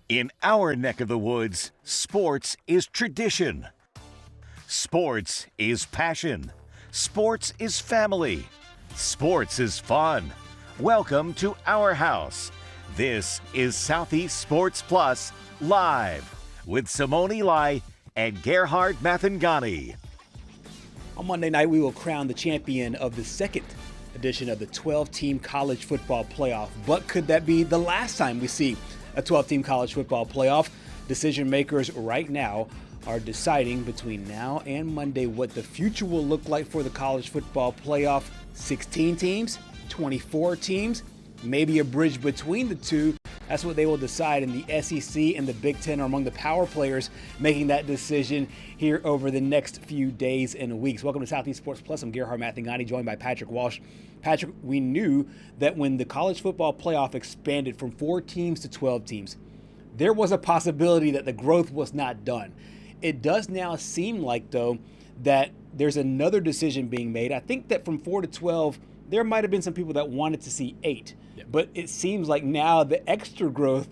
In our neck of the woods, sports is tradition. Sports is passion. Sports is family. Sports is fun. Welcome to our house. This is Southeast Sports Plus Live with Simone Eli and Gerhard Mathangani. On Monday night, we will crown the champion of the second edition of the 12-team college football playoff. But could that be the last time we see a 12-team college football playoff? Decision makers right now are deciding between now and Monday what the future will look like for the college football playoff. 16 teams, 24 teams, maybe a bridge between the two. That's what they will decide, and the SEC and the Big Ten are among the power players making that decision here over the next few days and weeks. Welcome to Southeast Sports Plus. I'm Gerhard Mathangani, joined by Patrick Walsh. Patrick, we knew that when the college football playoff expanded from 4 teams to 12 teams, there was a possibility that the growth was not done. It does now seem like, though, that there's another decision being made. I think that from 4 to 12, there might have been some people that wanted to see 8. Yep. But it seems like now the extra growth,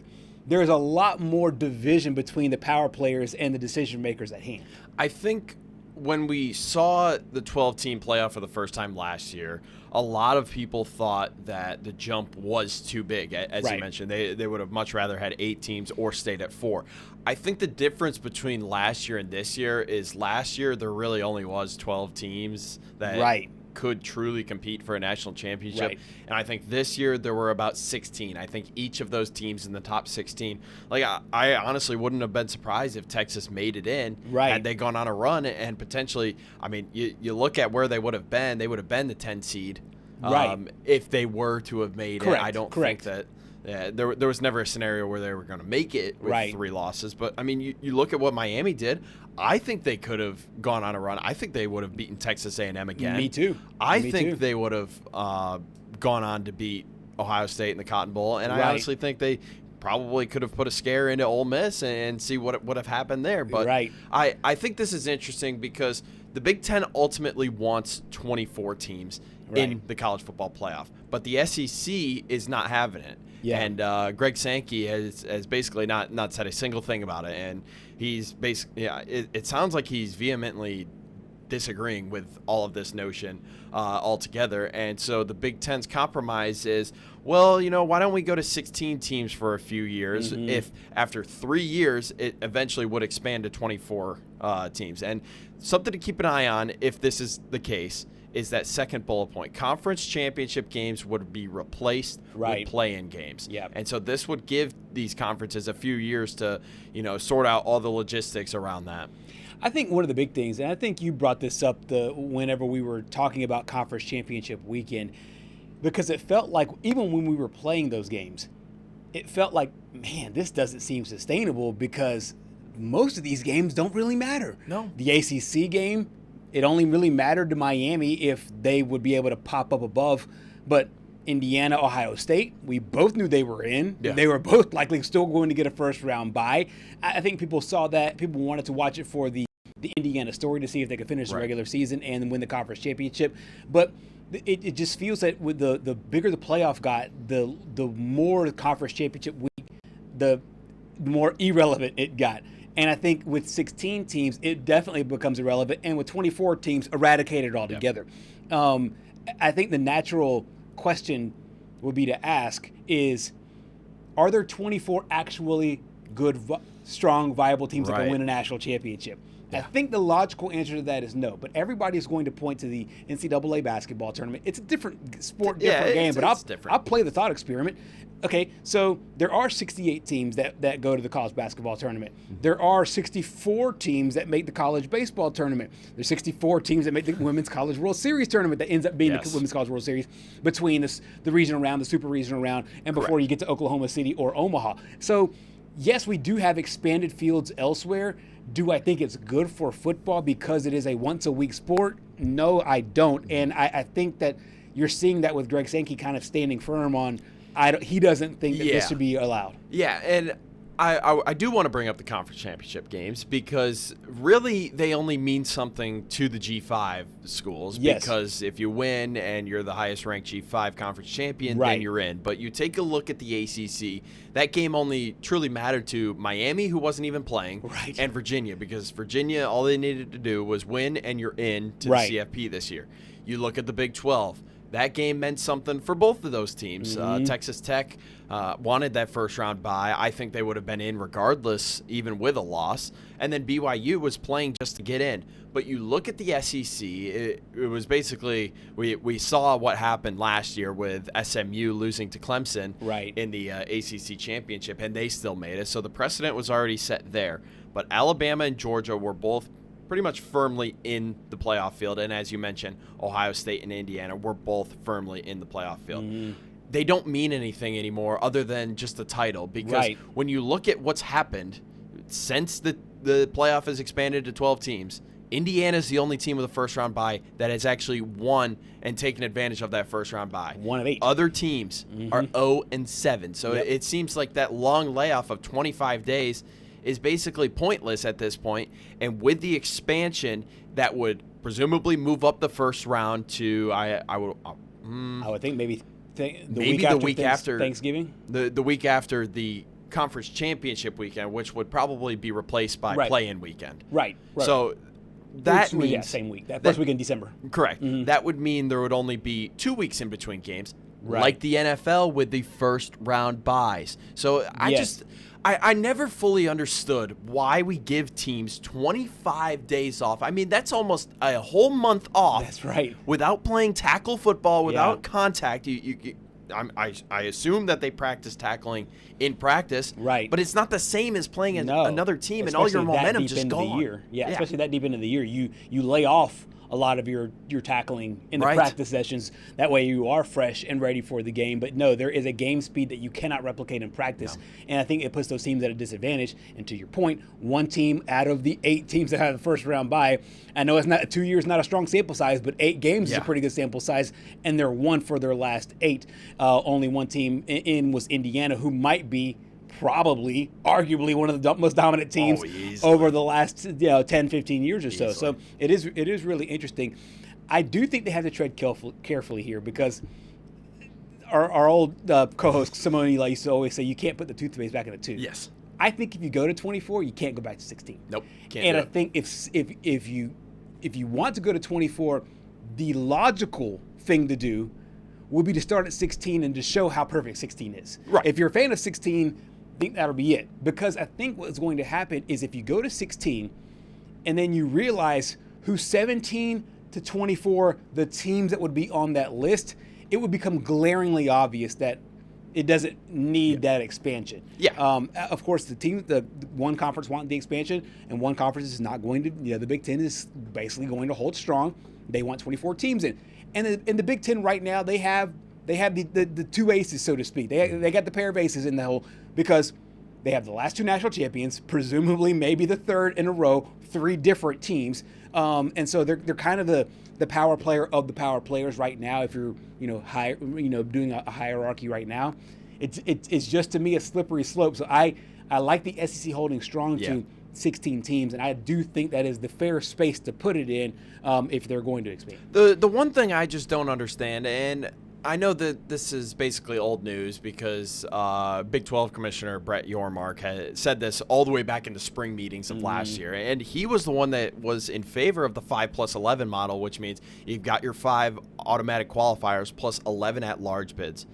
there's a lot more division between the power players and the decision makers at hand. I think when we saw the 12-team playoff for the first time last year, a lot of people thought that the jump was too big. As you mentioned, they would have much rather had 8 teams or stayed at 4. I think the difference between last year and this year is last year there really only was 12 teams that could truly compete for a national championship. Right. And I think this year there were about 16. I think each of those teams in the top 16, like I honestly wouldn't have been surprised if Texas made it in had they gone on a run and potentially, I mean, you look at where they would have been the 10 seed if they were to have made it. I don't think that there was never a scenario where they were going to make it with 3 losses. But, I mean, you look at what Miami did. I think they could have gone on a run. I think they would have beaten Texas A&M again. Me too. I think they would have gone on to beat Ohio State in the Cotton Bowl. And I honestly think they probably could have put a scare into Ole Miss and see what would have happened there. But I think this is interesting because the Big Ten ultimately wants 24 teams in the college football playoff. But the SEC is not having it. Yeah. And Greg Sankey has basically not said a single thing about it. And he's basically, it sounds like he's vehemently disagreeing with all of this notion altogether. And so the Big Ten's compromise is, well, why don't we go to 16 teams for a few years if after 3 years it eventually would expand to 24 teams. And something to keep an eye on if this is the case is that second bullet point. Conference championship games would be replaced with play-in games. Yep. And so this would give these conferences a few years to, sort out all the logistics around that. I think one of the big things, and I think you brought this up whenever we were talking about conference championship weekend, because it felt like even when we were playing those games, it felt like, man, this doesn't seem sustainable because most of these games don't really matter. No. The ACC game, it only really mattered to Miami if they would be able to pop up above. But Indiana, Ohio State, we both knew they were in. Yeah. They were both likely still going to get a first-round bye. I think people saw that. People wanted to watch it for the Indiana story to see if they could finish the regular season and win the conference championship. But it just feels that with the bigger the playoff got, the more the conference championship week, the more irrelevant it got. And I think with 16 teams, it definitely becomes irrelevant. And with 24 teams, eradicated altogether. Yep. I think the natural question would be to ask is, are there 24 actually good, strong, viable teams that can win a national championship? Yeah. I think the logical answer to that is no. But everybody's going to point to the NCAA basketball tournament. It's a different sport, different game. But I'll play the thought experiment. Okay, so there are 68 teams that go to the college basketball tournament. There are 64 teams that make the college baseball tournament. There's 64 teams that make the Women's College World Series tournament that ends up being the Women's College World Series between the regional round, the super regional round, and before you get to Oklahoma City or Omaha. So, yes, we do have expanded fields elsewhere. Do I think it's good for football because it is a once-a-week sport? No, I don't. And I think that you're seeing that with Greg Sankey kind of standing firm on he doesn't think that this should be allowed. Yeah, and I do want to bring up the conference championship games because really they only mean something to the G5 schools. Yes. Because if you win and you're the highest ranked G5 conference champion, then you're in. But you take a look at the ACC, that game only truly mattered to Miami, who wasn't even playing, and Virginia, because Virginia, all they needed to do was win and you're in to the CFP this year. You look at the Big 12. That game meant something for both of those teams. Texas Tech wanted that first round bye. I think they would have been in regardless, even with a loss. And then BYU was playing just to get in. But you look at the SEC, it was basically, we saw what happened last year with SMU losing to Clemson in the ACC championship, and they still made it. So the precedent was already set there. But Alabama and Georgia were both pretty much firmly in the playoff field. And as you mentioned, Ohio State and Indiana were both firmly in the playoff field. They don't mean anything anymore other than just the title, because when you look at what's happened since the playoff has expanded to 12 teams, Indiana's the only team with a first-round bye that has actually won and taken advantage of that first-round bye. 1 of 8. Other teams are 0-7. So it seems like that long layoff of 25 days is basically pointless at this point. And with the expansion, that would presumably move up the first round to I would think maybe the week after Thanksgiving, the week after the conference championship weekend, which would probably be replaced by play-in weekend. So that means same week, that first week in December. Correct. That would mean there would only be 2 weeks in between games, like the NFL with the first round buys. So I never fully understood why we give teams 25 days off. I mean, that's almost a whole month off. That's right. Without playing tackle football, without contact. I assume that they practice tackling in practice. But it's not the same as playing another team, and all your momentum just gone. Especially that deep into the year. You lay off a lot of your tackling in the practice sessions. That way you are fresh and ready for the game. But no, there is a game speed that you cannot replicate in practice. And I think it puts those teams at a disadvantage. And to your point, one team out of the 8 teams that have the first round bye, I know it's not 2 years, not a strong sample size, but 8 games is a pretty good sample size. And they're 1 for their last 8. Only one team in was Indiana, who might be probably, arguably, one of the most dominant teams over the last 10, 15 years or so. So it is really interesting. I do think they have to tread carefully here, because our old co-host Simone used to always say you can't put the toothpaste back in the tube. Yes. I think if you go to 24, you can't go back to 16. Nope. Can't. And I think if you want to go to 24, the logical thing to do would be to start at 16 and to show how perfect 16 is. If you're a fan of 16, I think that'll be it. Because I think what's going to happen is if you go to 16 and then you realize who's 17 to 24, the teams that would be on that list, it would become glaringly obvious that it doesn't need that expansion. Of course, the one conference wanted the expansion, and one conference is not going to, the Big Ten is basically going to hold strong. They want 24 teams in. And in the Big Ten right now, they have the 2 aces, so to speak. They got the pair of aces in the whole, because they have the last 2 national champions, presumably maybe the 3rd in a row, 3 different teams. And so they're kind of the power player of the power players right now. If you're doing a hierarchy right now, it's just, to me, a slippery slope. So I like the SEC holding strong to 16 teams, and I do think that is the fair space to put it in if they're going to expand. The one thing I just don't understand, and I know that this is basically old news, because Big 12 Commissioner Brett Yormark had said this all the way back in the spring meetings of last year, and he was the one that was in favor of the 5+11 model, which means you've got your 5 automatic qualifiers plus 11 at-large bids.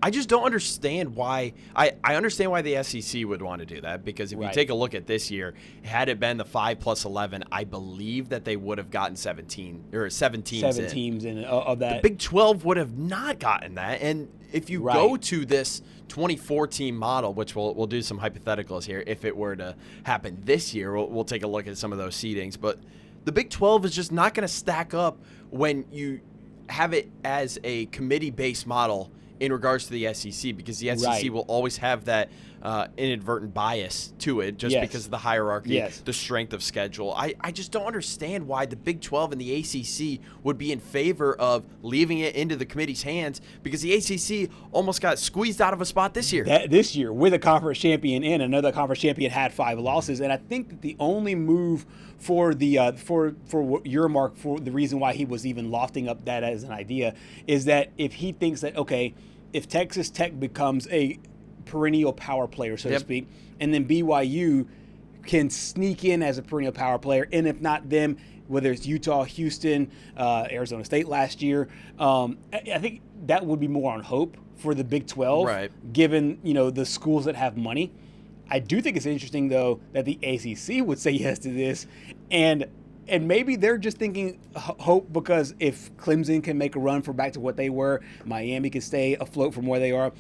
I just don't understand why. I understand why the SEC would want to do that, because if you take a look at this year, had it been the 5+11, I believe that they would have gotten 7 teams in of that. The Big 12 would have not gotten that. And if you go to this 24-team model, which we'll do some hypotheticals here, if it were to happen this year, we'll take a look at some of those seedings. But the Big 12 is just not going to stack up when you have it as a committee-based model in regards to the SEC, because the SEC will always have that inadvertent bias to it just because of the hierarchy, the strength of schedule. I just don't understand why the Big 12 and the ACC would be in favor of leaving it into the committee's hands, because the ACC almost got squeezed out of a spot this year. This year, with a conference champion in, another conference champion had 5 losses, and I think that the only move for the for your mark, for the reason why he was even lofting up that as an idea, is that if he thinks that, okay, if Texas Tech becomes a perennial power player, so to speak, and then BYU can sneak in as a perennial power player, and if not them, whether it's Utah, Houston, Arizona State last year, I think that would be more on hope for the Big 12, given the schools that have money. I do think it's interesting, though, that the ACC would say yes to this, and maybe they're just thinking hope, because if Clemson can make a run for back to what they were, Miami can stay afloat from where they are,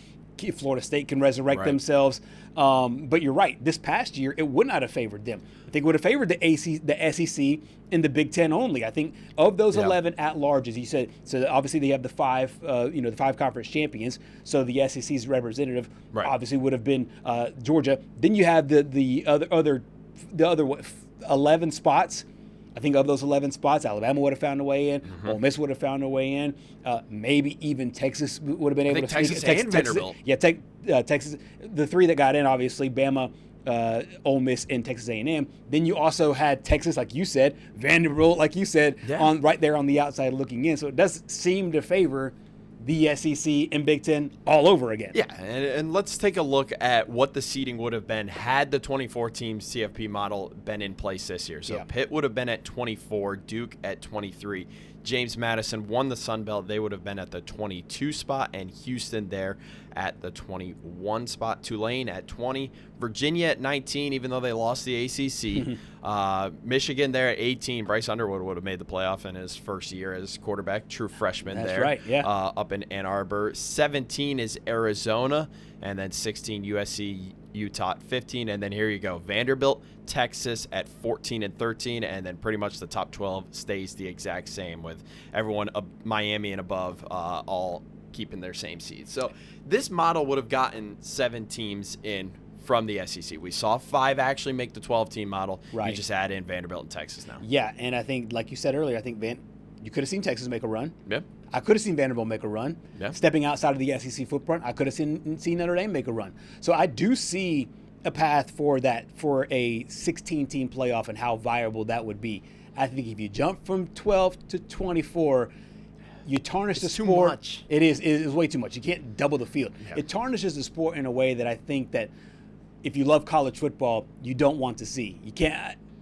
Florida State can resurrect themselves. But you're right. This past year, it would not have favored them. I think it would have favored the SEC and the Big Ten only. I think of those 11 at large, as you said. So obviously they have the 5, the 5 conference champions. So the SEC's representative obviously would have been Georgia. Then you have the other 11 spots. I think of those 11 spots, Alabama would have found a way in. Ole Miss would have found a way in. Maybe even Texas would have been able to Texas and Vanderbilt. Texas. The 3 that got in, obviously, Bama, Ole Miss, and Texas A&M. Then you also had Texas, like you said, Vanderbilt, like you said, on right there on the outside looking in. So it does seem to favor the SEC and Big Ten all over again. Yeah, and let's take a look at what the seeding would have been had the 24-team CFP model been in place this year. So Pitt would have been at 24, Duke at 23. James Madison won the Sun Belt. They would have been at the 22 spot, and Houston there at the 21 spot. Tulane at 20. Virginia at 19, even though they lost the ACC. Michigan there at 18. Bryce Underwood would have made the playoff in his first year as quarterback. True freshman there. That's right, yeah. Up in Ann Arbor. 17 is Arizona, and then 16 USC, Utah at 15, and then here you go, Vanderbilt, Texas at 14 and 13, and then pretty much the top 12 stays the exact same, with everyone Miami and above all keeping their same seeds. So this model would have gotten 7 teams in from the SEC. We saw 5 actually make the 12-team model. You just add in Vanderbilt and Texas now. Yeah, and I think, like you said earlier, I think you could have seen Texas make a run. Yeah. I could have seen Vanderbilt make a run. Yeah. Stepping outside of the SEC footprint, I could have seen Notre Dame make a run. So I do see a path for that, for a 16-team playoff, and how viable that would be. I think if you jump from 12 to 24, you tarnish the sport. Too much. It is way too much. You can't double the field. Yeah. It tarnishes the sport in a way that I think that if you love college football, you don't want to see.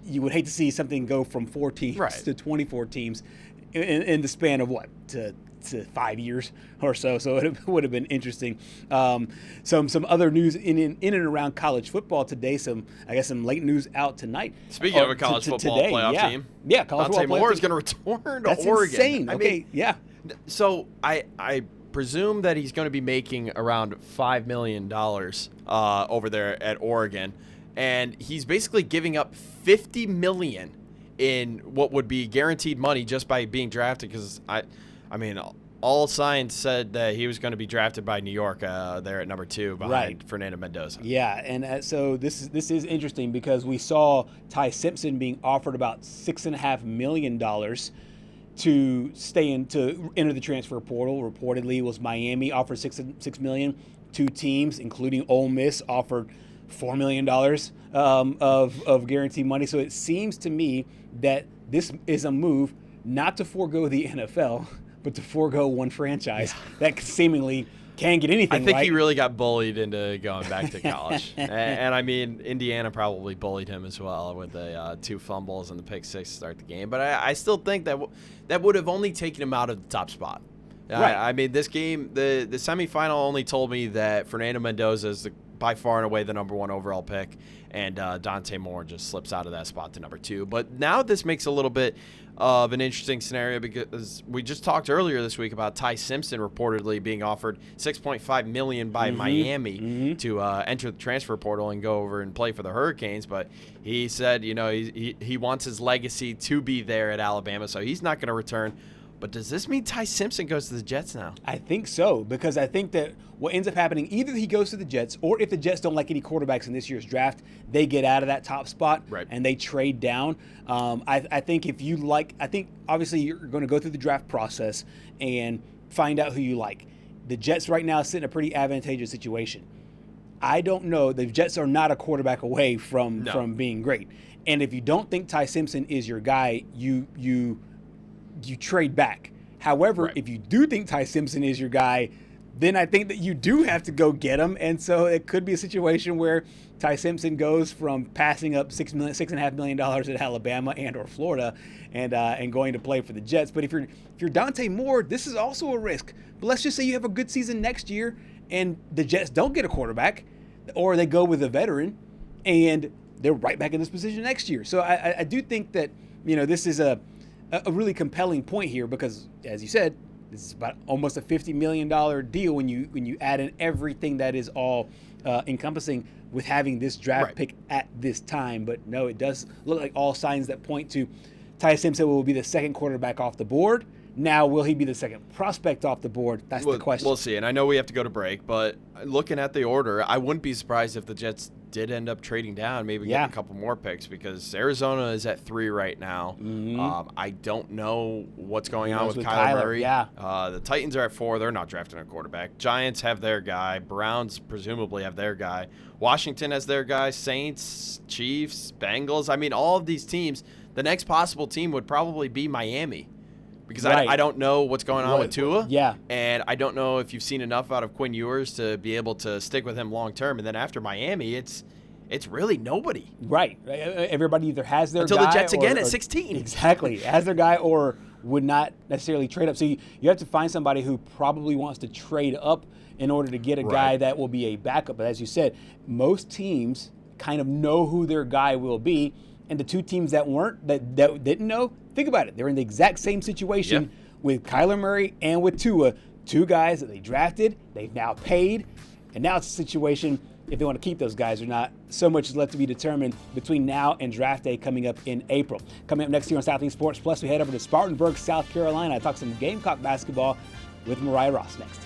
You would hate to see something go from 4 teams to 24 teams in the span of to 5 years or so. So it would have been interesting. Some other news in and around college football today. Some late news out tonight. Speaking of a college football today, playoff team, college Dante football Moore is going to return to That's Oregon. Insane. Okay, So I presume that he's going to be making around $5 million over there at Oregon, and he's basically giving up $50 million in what would be guaranteed money just by being drafted. Because I mean, all signs said that he was going to be drafted by New York there at number 2 behind Fernando Mendoza. Yeah, and so this is interesting, because we saw Ty Simpson being offered about $6.5 million to enter the transfer portal. Reportedly, was Miami offered $6 million. 2 teams, including Ole Miss, offered $4 million of guaranteed money. So it seems to me that this is a move not to forego the NFL, but to forego one franchise that seemingly can get anything. I think he really got bullied into going back to college. and I mean, Indiana probably bullied him as well with the 2 fumbles and the pick 6 to start the game. But I still think that would have only taken him out of the top spot. I mean, this game, the semifinal only told me that Fernando Mendoza is by far and away the number 1 overall pick, and Dante Moore just slips out of that spot to number 2. But now this makes a little bit of an interesting scenario, because we just talked earlier this week about Ty Simpson reportedly being offered $6.5 million by Miami to enter the transfer portal and go over and play for the Hurricanes. But he said, he wants his legacy to be there at Alabama, so he's not going to return. But does this mean Ty Simpson goes to the Jets now? I think so, because I think that what ends up happening, either he goes to the Jets, or if the Jets don't like any quarterbacks in this year's draft, they get out of that top spot and they trade down. I think obviously you're going to go through the draft process and find out who you like. The Jets right now sit in a pretty advantageous situation. I don't know. The Jets are not a quarterback away from being great. And if you don't think Ty Simpson is your guy, you trade back. However, if you do think Ty Simpson is your guy, then I think that you do have to go get him. And so it could be a situation where Ty Simpson goes from passing up $6.5 million at Alabama and or Florida and going to play for the Jets. But if you're Dante Moore, this is also a risk. But let's just say you have a good season next year and the Jets don't get a quarterback, or they go with a veteran and they're right back in this position next year. So I do think that, this is a really compelling point here because, as you said, this is about almost a $50 million deal when you add in everything that is all encompassing with having this draft pick at this time. But no, it does look like all signs that point to Ty Simpson will be the second quarterback off the board. Now, will he be the second prospect off the board? That's the question. We'll see. And I know we have to go to break, but looking at the order, I wouldn't be surprised if the Jets did end up trading down, maybe get a couple more picks, because Arizona is at 3 right now. I don't know what's going on with Kyler Murray. The Titans are at 4. They're not drafting a quarterback. Giants have their guy. Browns presumably have their guy. Washington has their guy. Saints, Chiefs, Bengals. I mean, all of these teams, the next possible team would probably be Miami. Because I don't know what's going on with Tua. And I don't know if you've seen enough out of Quinn Ewers to be able to stick with him long term. And then after Miami, it's really nobody. Everybody either has their guy. Until the Jets again at 16. Exactly. Has their guy or would not necessarily trade up. So you have to find somebody who probably wants to trade up in order to get a guy that will be a backup. But as you said, most teams kind of know who their guy will be. And the two teams that didn't know, think about it. They're in the exact same situation with Kyler Murray and with Tua, two guys that they drafted, they've now paid, and now it's a situation if they want to keep those guys or not. So much is left to be determined between now and draft day coming up in April. Coming up next year on Southeast Sports Plus, we head over to Spartanburg, South Carolina. I talk some Gamecock basketball with Mariah Ross next.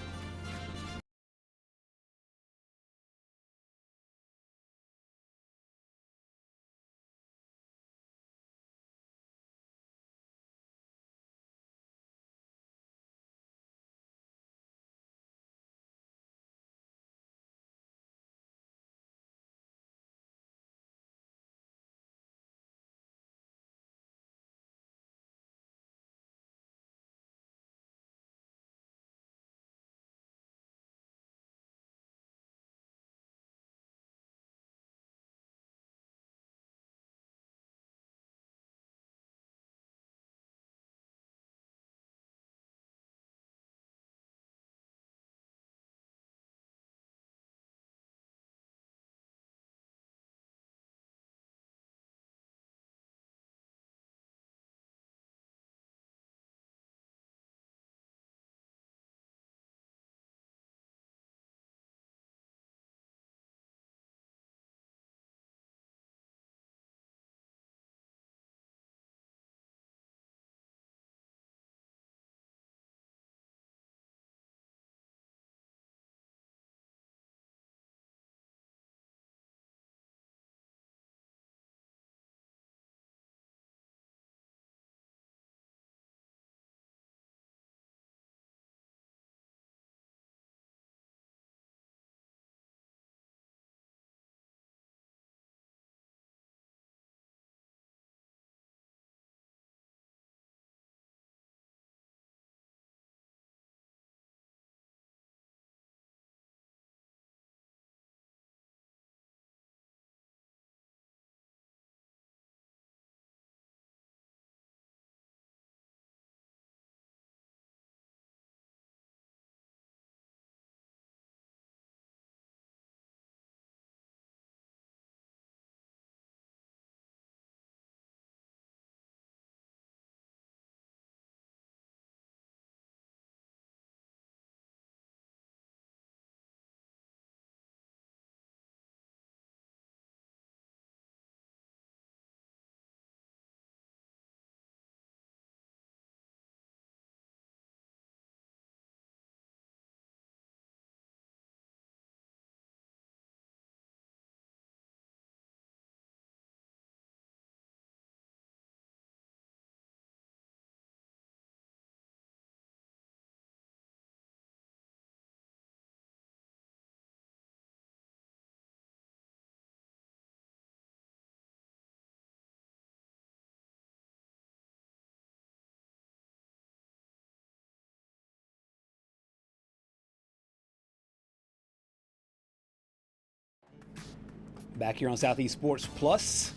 Back here on Southeast Sports Plus.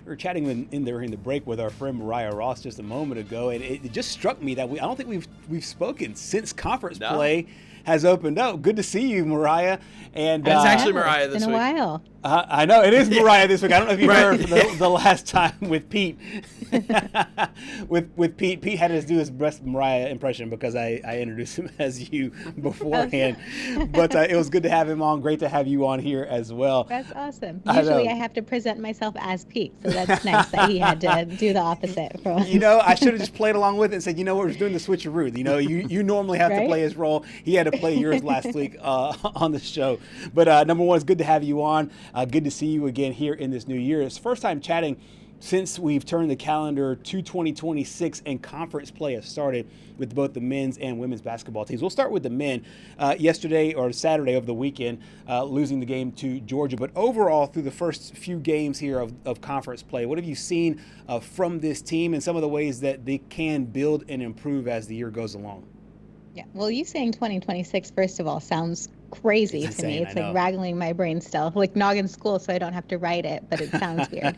We were chatting in the break with our friend Mariah Ross just a moment ago, and it just struck me that I don't think we've spoken since conference play has opened up. Good to see you, Mariah. And it's actually Mariah this week. It's been a while. I know it is Mariah this week. I don't know if you heard the last time with Pete. with Pete had to do his best Mariah impression because I introduced him as you beforehand. But it was good to have him on. Great to have you on here as well. That's awesome. Usually I have to present myself as Pete, so that's nice that he had to do the opposite. I should have just played along with it and said, we're doing the switcheroo. You normally have to play his role. He had to play yours last week on the show. But number one, it's good to have you on. Good to see you again here in this new year. It's the first time chatting since we've turned the calendar to 2026 and conference play has started with both the men's and women's basketball teams. We'll start with the men. Yesterday or Saturday of the weekend, losing the game to Georgia. But overall, through the first few games here of conference play, what have you seen from this team and some of the ways that they can build and improve as the year goes along? Yeah, well, you saying 2026, first of all, sounds crazy to me. It's like rattling my brain still, like noggin school, so I don't have to write it, but it sounds weird.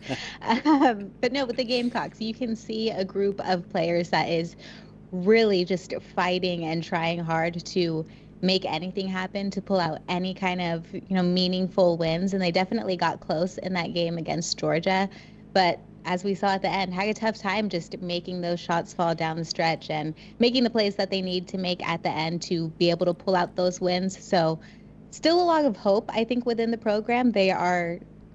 But no, with the Gamecocks, you can see a group of players that is really just fighting and trying hard to make anything happen, to pull out any kind of, meaningful wins. And they definitely got close in that game against Georgia. But as we saw at the end, had a tough time just making those shots fall down the stretch and making the plays that they need to make at the end to be able to pull out those wins. So still a lot of hope, I think, within the program.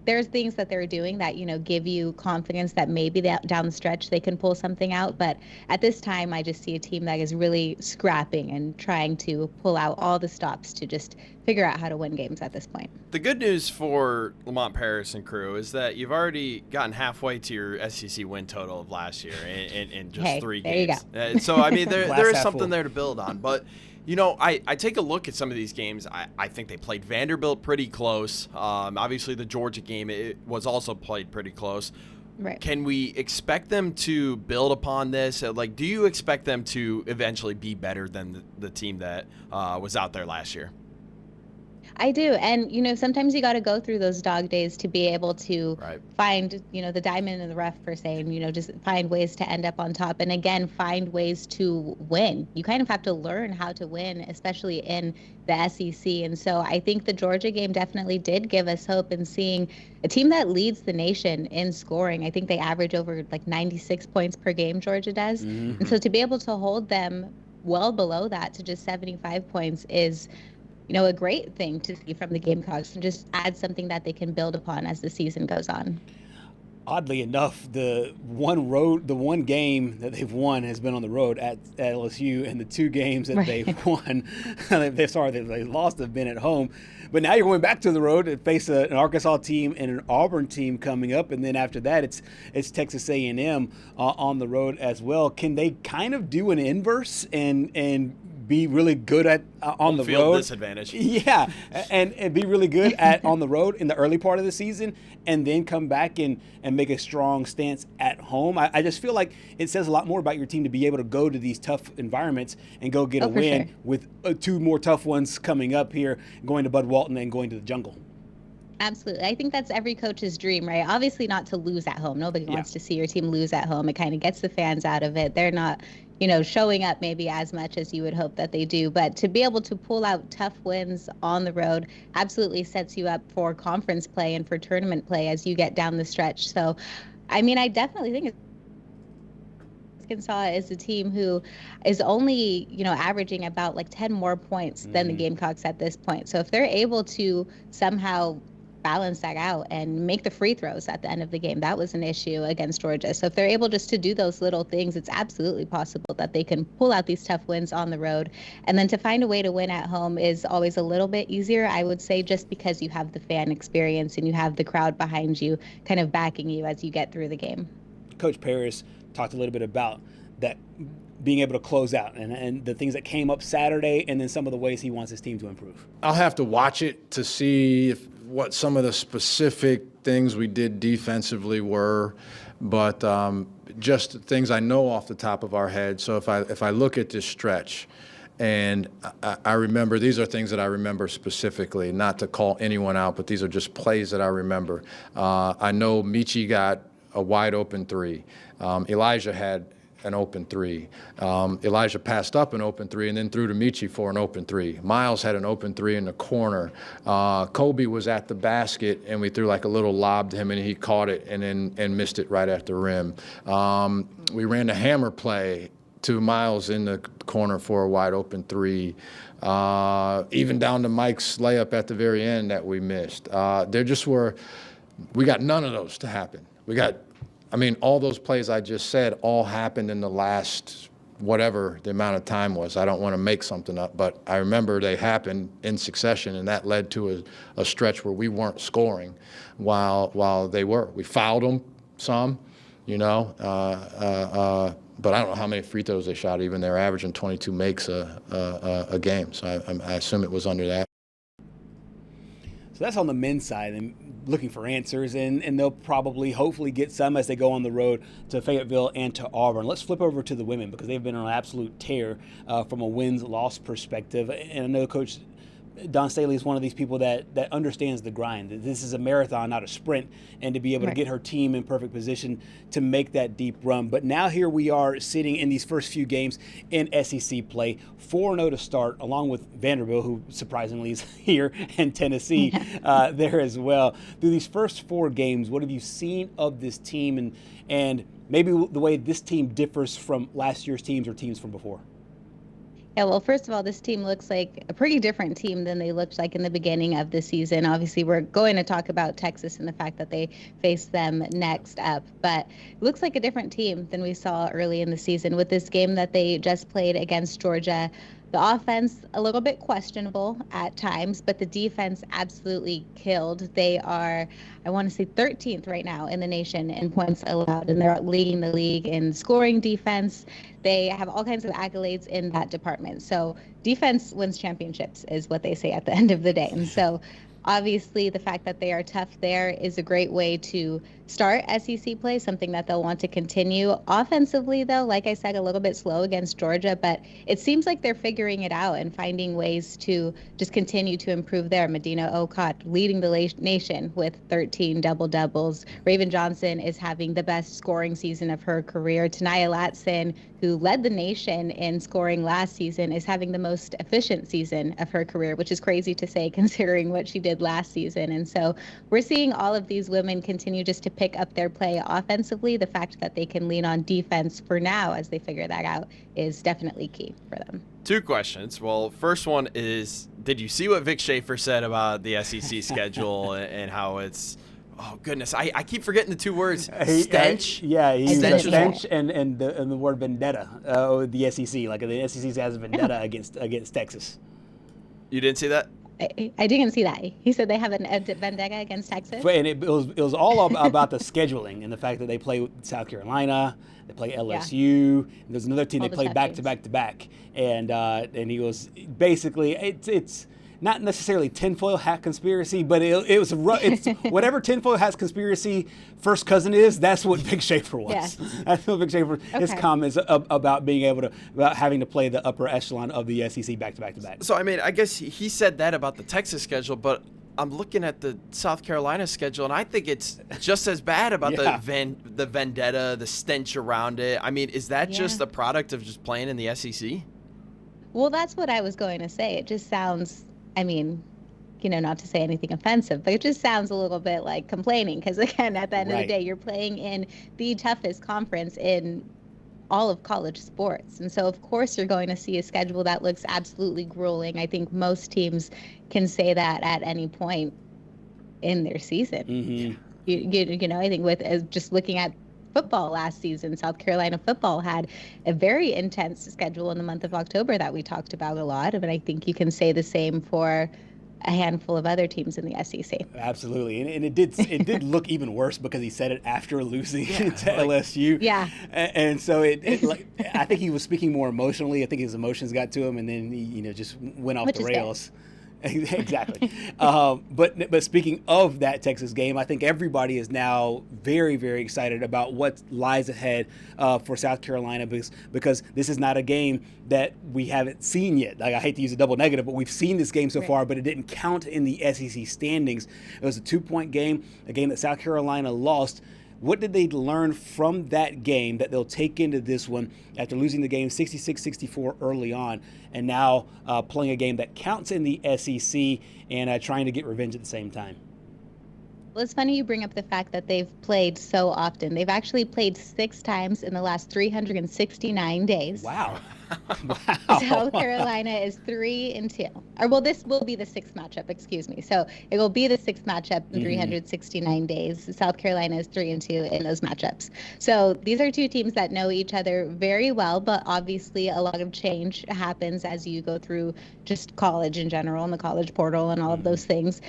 There's things that they're doing that, give you confidence that maybe down the stretch they can pull something out. But at this time, I just see a team that is really scrapping and trying to pull out all the stops to just figure out how to win games at this point. The good news for Lamont Paris and crew is that you've already gotten halfway to your SEC win total of last year in just 3 games. There you go. So, I mean, there is something there to build on. But I take a look at some of these games. I think they played Vanderbilt pretty close. Obviously, the Georgia game, it was also played pretty close. Right. Can we expect them to build upon this? Do you expect them to eventually be better than the team that was out there last year? I do. And, sometimes you got to go through those dog days to be able to find, the diamond in the rough, per se, and, just find ways to end up on top. And again, find ways to win. You kind of have to learn how to win, especially in the SEC. And so I think the Georgia game definitely did give us hope in seeing a team that leads the nation in scoring. I think they average over 96 points per game, Georgia does. Mm-hmm. And so to be able to hold them well below that to just 75 points is a great thing to see from the Gamecocks and just add something that they can build upon as the season goes on. Oddly enough, the one game that they've won has been on the road at LSU, and the 2 games that they've won, they lost have been at home. But now you're going back to the road to face an Arkansas team and an Auburn team coming up, and then after that it's Texas A&M on the road as well. Can they kind of do an inverse and be really good at on the road? Field disadvantage. Yeah, and be really good at on the road in the early part of the season, and then come back and make a strong stance at home. I just feel like it says a lot more about your team to be able to go to these tough environments and go get a win with 2 more tough ones coming up here, going to Bud Walton and going to the Jungle. Absolutely. I think that's every coach's dream, right? Obviously not to lose at home. Nobody wants to see your team lose at home. It kind of gets the fans out of it. They're not, showing up maybe as much as you would hope that they do. But to be able to pull out tough wins on the road absolutely sets you up for conference play and for tournament play as you get down the stretch. So, I mean, I definitely think Arkansas is a team who is only, averaging about 10 more points than the Gamecocks at this point. So if they're able to somehow balance that out and make the free throws at the end of the game, that was an issue against Georgia. So if they're able just to do those little things, it's absolutely possible that they can pull out these tough wins on the road. And then to find a way to win at home is always a little bit easier, I would say, just because you have the fan experience and you have the crowd behind you kind of backing you as you get through the game. Coach Paris talked a little bit about that, being able to close out and the things that came up Saturday, and then some of the ways he wants his team to improve. I'll have to watch it to see what some of the specific things we did defensively were, but just things I know off the top of our head. So if I look at this stretch And I remember, these are things that I remember specifically, not to call anyone out, but these are just plays that I remember. I know Michi got a wide open three. Elijah had an open three. Elijah passed up an open three and then threw to Michi for an open three. Miles had an open three in the corner. Kobe was at the basket and we threw like a little lob to him and he caught it and missed it right at the rim. We ran the hammer play to Miles in the corner for a wide open three. Even down to Mike's layup at the very end that we missed. There just were, we got none of those to happen. All those plays I just said all happened in the last whatever the amount of time was. I don't want to make something up, but I remember they happened in succession, and that led to a stretch where we weren't scoring while they were. We fouled them some, but I don't know how many free throws they shot. Even they're averaging 22 makes a game, so I assume it was under that. So that's on the men's side and looking for answers, and they'll probably, hopefully, get some as they go on the road to Fayetteville and to Auburn. Let's flip over to the women because they've been on an absolute tear from a wins-loss perspective. And I know Coach Don Staley is one of these people that understands the grind. This is a marathon, not a sprint, and to be able to get her team in perfect position to make that deep run. But now here we are sitting in these first few games in SEC play, 4-0 to start, along with Vanderbilt, who surprisingly is here, and Tennessee there as well. Through these first 4 games, what have you seen of this team and maybe the way this team differs from last year's teams or teams from before? Yeah, well, first of all, this team looks like a pretty different team than they looked like in the beginning of the season. Obviously, we're going to talk about Texas and the fact that they face them next up, but it looks like a different team than we saw early in the season with this game that they just played against Georgia. The offense, a little bit questionable at times, but the defense absolutely killed. They are, I want to say, 13th right now in the nation in points allowed, and they're leading the league in scoring defense. They have all kinds of accolades in that department. So defense wins championships is what they say at the end of the day. And so obviously the fact that they are tough there is a great way to start SEC play, something that they'll want to continue. Offensively, though, like I said, a little bit slow against Georgia, but it seems like they're figuring it out and finding ways to just continue to improve there. Medina Okot leading the nation with 13 double-doubles. Raven Johnson is having the best scoring season of her career. Tanaya Latson, who led the nation in scoring last season, is having the most efficient season of her career, which is crazy to say considering what she did last season. And so we're seeing all of these women continue just to pick up their play offensively. The fact that they can lean on defense for now as they figure that out is definitely key for them. 2 questions. Well, first one is, did you see what Vic Schaefer said about the SEC schedule and how it's, oh goodness, I keep forgetting the 2 words. Stench? He stench and the word vendetta, the SEC. Like the SEC has a vendetta against Texas. You didn't see that? I didn't see that. He said they have a vendetta against Texas. And it was all about the scheduling and the fact that they play South Carolina, they play LSU. And there's another team they play back to back, and he was basically it's not necessarily tinfoil hat conspiracy, but it's whatever tinfoil hat conspiracy first cousin is. That's what Big Schaefer was. Yeah. That's what Big Schaefer. His comments about being about having to play the upper echelon of the SEC back to back. So I guess he said that about the Texas schedule, but I'm looking at the South Carolina schedule, and I think it's just as bad about the vendetta, the stench around it. Is that just the product of just playing in the SEC? Well, that's what I was going to say. It just sounds. Not to say anything offensive, but it just sounds a little bit like complaining because, again, at the end of the day, you're playing in the toughest conference in all of college sports. And so, of course, you're going to see a schedule that looks absolutely grueling. I think most teams can say that at any point in their season. Mm-hmm. I think with just looking at football last season, South Carolina football had a very intense schedule in the month of October that we talked about a lot. But I think you can say the same for a handful of other teams in the SEC. Absolutely. And it did look even worse because he said it after losing to LSU. Yeah. And so I think he was speaking more emotionally. I think his emotions got to him and then he just went off the rails. Exactly. But speaking of that Texas game, I think everybody is now very, very excited about what lies ahead for South Carolina because this is not a game that we haven't seen yet. Like, I hate to use a double negative, but we've seen this game so far, but it didn't count in the SEC standings. It was a 2-point game, a game that South Carolina lost. What did they learn from that game that they'll take into this one after losing the game 66-64 early on and now playing a game that counts in the SEC and trying to get revenge at the same time? Well, it's funny you bring up the fact that they've played so often. They've actually played 6 times in the last 369 days. Wow. Wow. South Carolina is 3-2. Or, well, this will be the 6th matchup, excuse me. So it will be the 6th matchup in 369 days. South Carolina is 3-2 in those matchups. So these are two teams that know each other very well, but obviously a lot of change happens as you go through just college in general and the college portal and all of those things.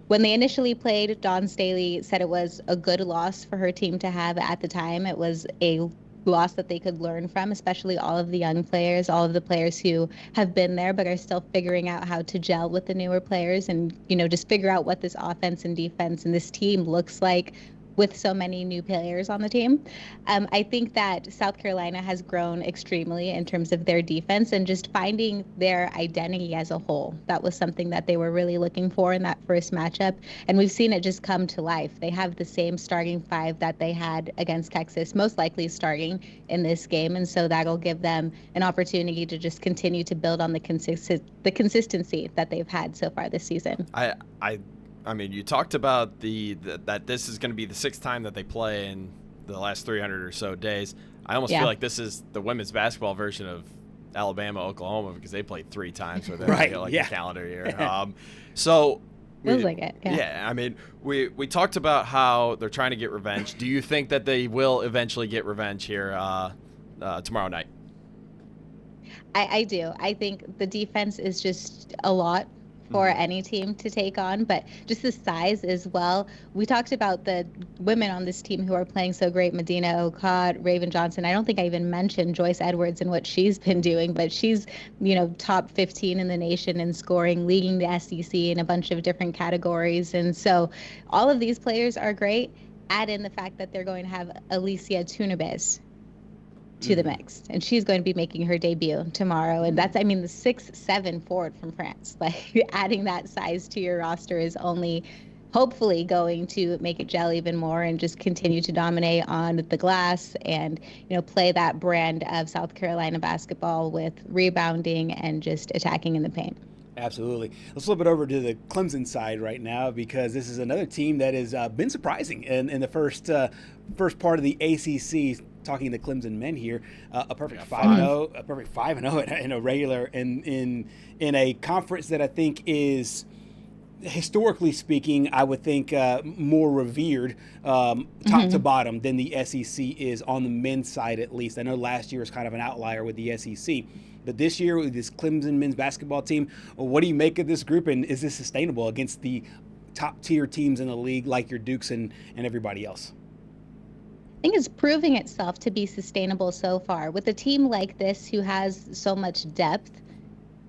When they initially played, Dawn Staley said it was a good loss for her team to have at the time. It was a loss that they could learn from, especially all of the young players, all of the players who have been there but are still figuring out how to gel with the newer players and, just figure out what this offense and defense and this team looks like with so many new players on the team. I think that South Carolina has grown extremely in terms of their defense and just finding their identity as a whole. That was something that they were really looking for in that first matchup, and we've seen it just come to life. They have the same starting 5 that they had against Texas, most likely starting in this game, and so that'll give them an opportunity to just continue to build on the consistency that they've had so far this season. I mean, you talked about that this is going to be the 6th time that they play in the last 300 or so days. I almost feel like this is the women's basketball version of Alabama, Oklahoma, because they played 3 times within the calendar year. Feels like it. Yeah, I mean, we talked about how they're trying to get revenge. Do you think that they will eventually get revenge here tomorrow night? I do. I think the defense is just a lot for any team to take on, but just the size as well. We talked about the women on this team who are playing so great, Medina Okad, Raven Johnson. I don't think I even mentioned Joyce Edwards and what she's been doing, but she's, top 15 in the nation in scoring, leading the SEC in a bunch of different categories. And so all of these players are great. Add in the fact that they're going to have Alicia Tunabes to the mix, and she's going to be making her debut tomorrow, and that's the 6'7" forward from France. Like, adding that size to your roster is only hopefully going to make it gel even more and just continue to dominate on the glass and play that brand of South Carolina basketball with rebounding and just attacking in the paint. Absolutely. Let's flip it over to the Clemson side right now, because this is another team that has been surprising in the first part of the ACC. Talking the Clemson men here, a perfect 5-0, a perfect 5-0 in a regular in a conference that I think is, historically speaking, I would think more revered top to bottom than the SEC is on the men's side, at least. I know last year was kind of an outlier with the SEC. But this year with this Clemson men's basketball team, what do you make of this group, and is this sustainable against the top-tier teams in the league like your Dukes and everybody else? I think it's proving itself to be sustainable so far. With a team like this who has so much depth,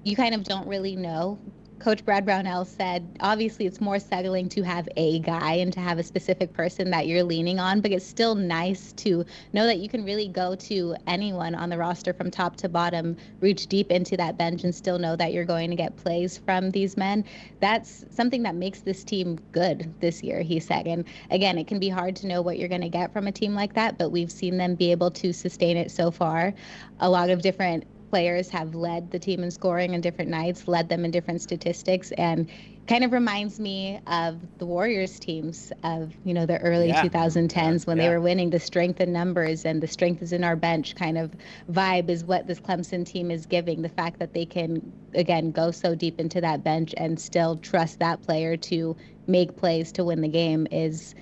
you kind of don't really know. Coach Brad Brownell said, obviously it's more settling to have a guy and to have a specific person that you're leaning on, but it's still nice to know that you can really go to anyone on the roster from top to bottom, reach deep into that bench and still know that you're going to get plays from these men. That's something that makes this team good this year, he said. And again, it can be hard to know what you're going to get from a team like that, but we've seen them be able to sustain it so far. A lot of different players have led the team in scoring on different nights, led them in different statistics, and kind of reminds me of the Warriors teams of, the early 2010s when they were winning. The strength in numbers and the strength is in our bench kind of vibe is what this Clemson team is giving. The fact that they can, again, go so deep into that bench and still trust that player to make plays to win the game is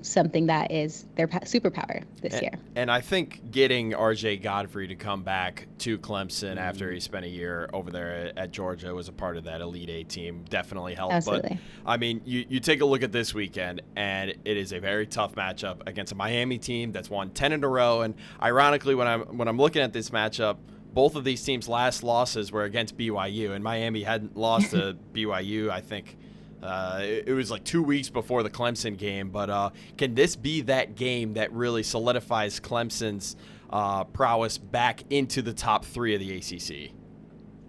something that is their superpower this year. And I think getting RJ Godfrey to come back to Clemson after he spent a year over there at Georgia was a part of that Elite Eight team. Definitely helped. Absolutely. But, you take a look at this weekend, and it is a very tough matchup against a Miami team that's won 10 in a row. And ironically, when I'm looking at this matchup, both of these teams' last losses were against BYU, and Miami hadn't lost to BYU, I think. It was like 2 weeks before the Clemson game, but can this be that game that really solidifies Clemson's prowess back into the top 3 of the ACC?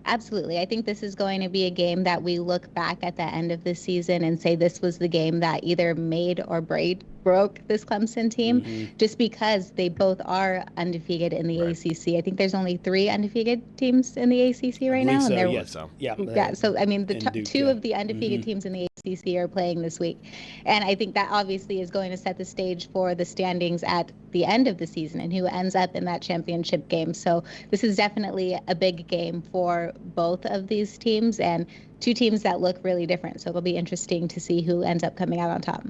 Absolutely. I think this is going to be a game that we look back at the end of the season and say this was the game that either made or broke this Clemson team, just because they both are undefeated in the ACC. I think there's only 3 undefeated teams in the ACC right now. So, and yes. Yeah. So, I mean, the Duke, 2 of the undefeated teams in the ACC are playing this week. And I think that obviously is going to set the stage for the standings at the end of the season and who ends up in that championship game. So this is definitely a big game for both of these teams, and 2 teams that look really different. So it'll be interesting to see who ends up coming out on top.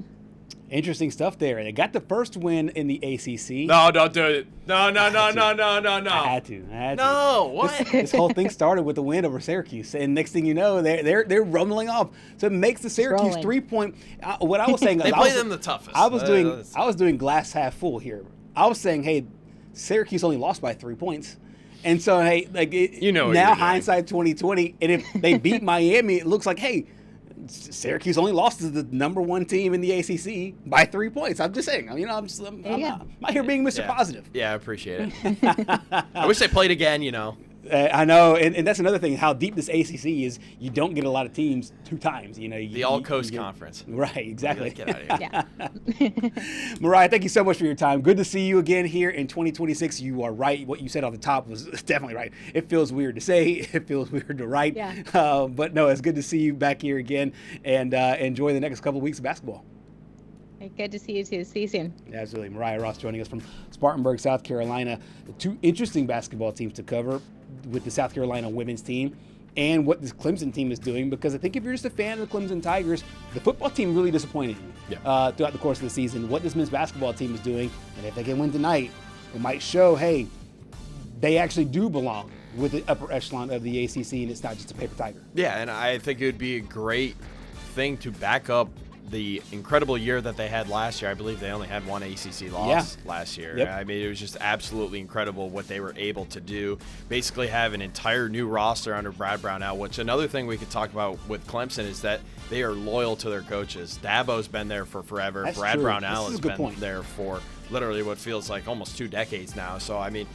Interesting stuff there. They got the first win in the ACC. No, don't do it. No. I had to. No, what? This whole thing started with a win over Syracuse, and next thing you know, they're rumbling off. So it makes the Syracuse 3-point. What I was saying, they play them the toughest. I was doing glass half full here. I was saying, hey, Syracuse only lost by 3 points. And so, hey, now hindsight 2020, and if they beat Miami, it looks like, hey, Syracuse only lost to the number 1 team in the ACC by 3 points. I'm just saying, I'm not here being Mr. Positive. Yeah, I appreciate it. I wish they played again, I know, and that's another thing. How deep this ACC is, you don't get a lot of teams 2 times. The All Coast Conference. Right, exactly. Get out of here. Mariah, thank you so much for your time. Good to see you again here in 2026. You are right. What you said on the top was definitely right. It feels weird to say. It feels weird to write. Yeah. But no, it's good to see you back here again, and enjoy the next couple of weeks of basketball. Good to see you too. See you soon. Absolutely. Mariah Ross joining us from Spartanburg, South Carolina. 2 interesting basketball teams to cover with the South Carolina women's team and what this Clemson team is doing, because I think if you're just a fan of the Clemson Tigers, the football team really disappointed throughout the course of the season. What this men's basketball team is doing, and if they can win tonight, it might show, hey, they actually do belong with the upper echelon of the ACC, and it's not just a paper tiger. Yeah, and I think it would be a great thing to back up the incredible year that they had last year. I believe they only had 1 ACC loss last year. Yep. I mean, it was just absolutely incredible what they were able to do. Basically have an entire new roster under Brad Brownell, which another thing we could talk about with Clemson is that they are loyal to their coaches. Dabo's been there for forever. That's Brad true. Brownell has been point. there for literally what feels like almost 2 decades now. So, I mean,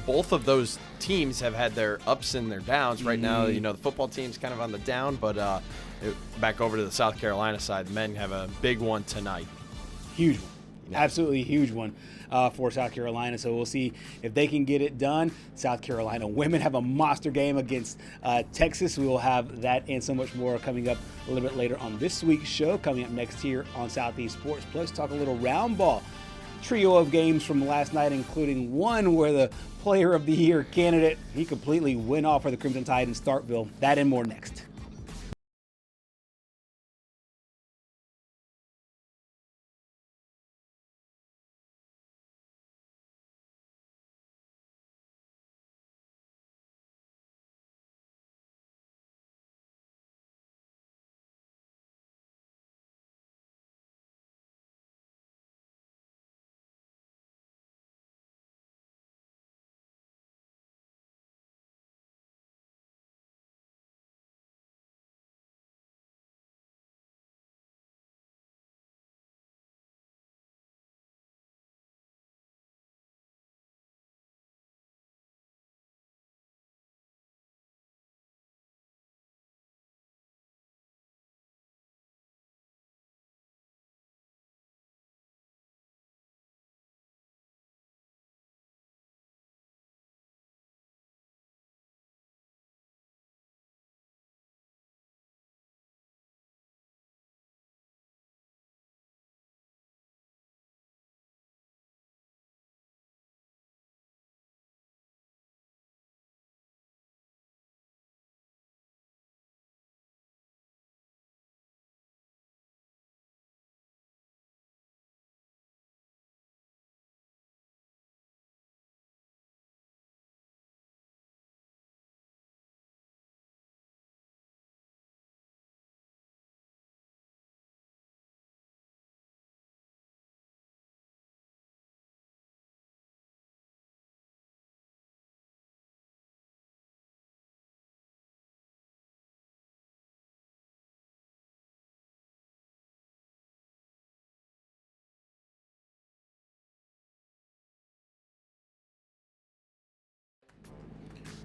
both of those teams have had their ups and their downs. Right now, the football team's kind of on the down, but back over to the South Carolina side, the men have a big one tonight. Huge one. Absolutely huge one for South Carolina. So we'll see if they can get it done. South Carolina women have a monster game against Texas. We will have that and so much more coming up a little bit later on this week's show. Coming up next here on Southeast Sports Plus, talk a little round ball. Trio of games from last night, including one where the Player of the Year candidate, he completely went off for the Crimson Tide in Starkville. That and more next.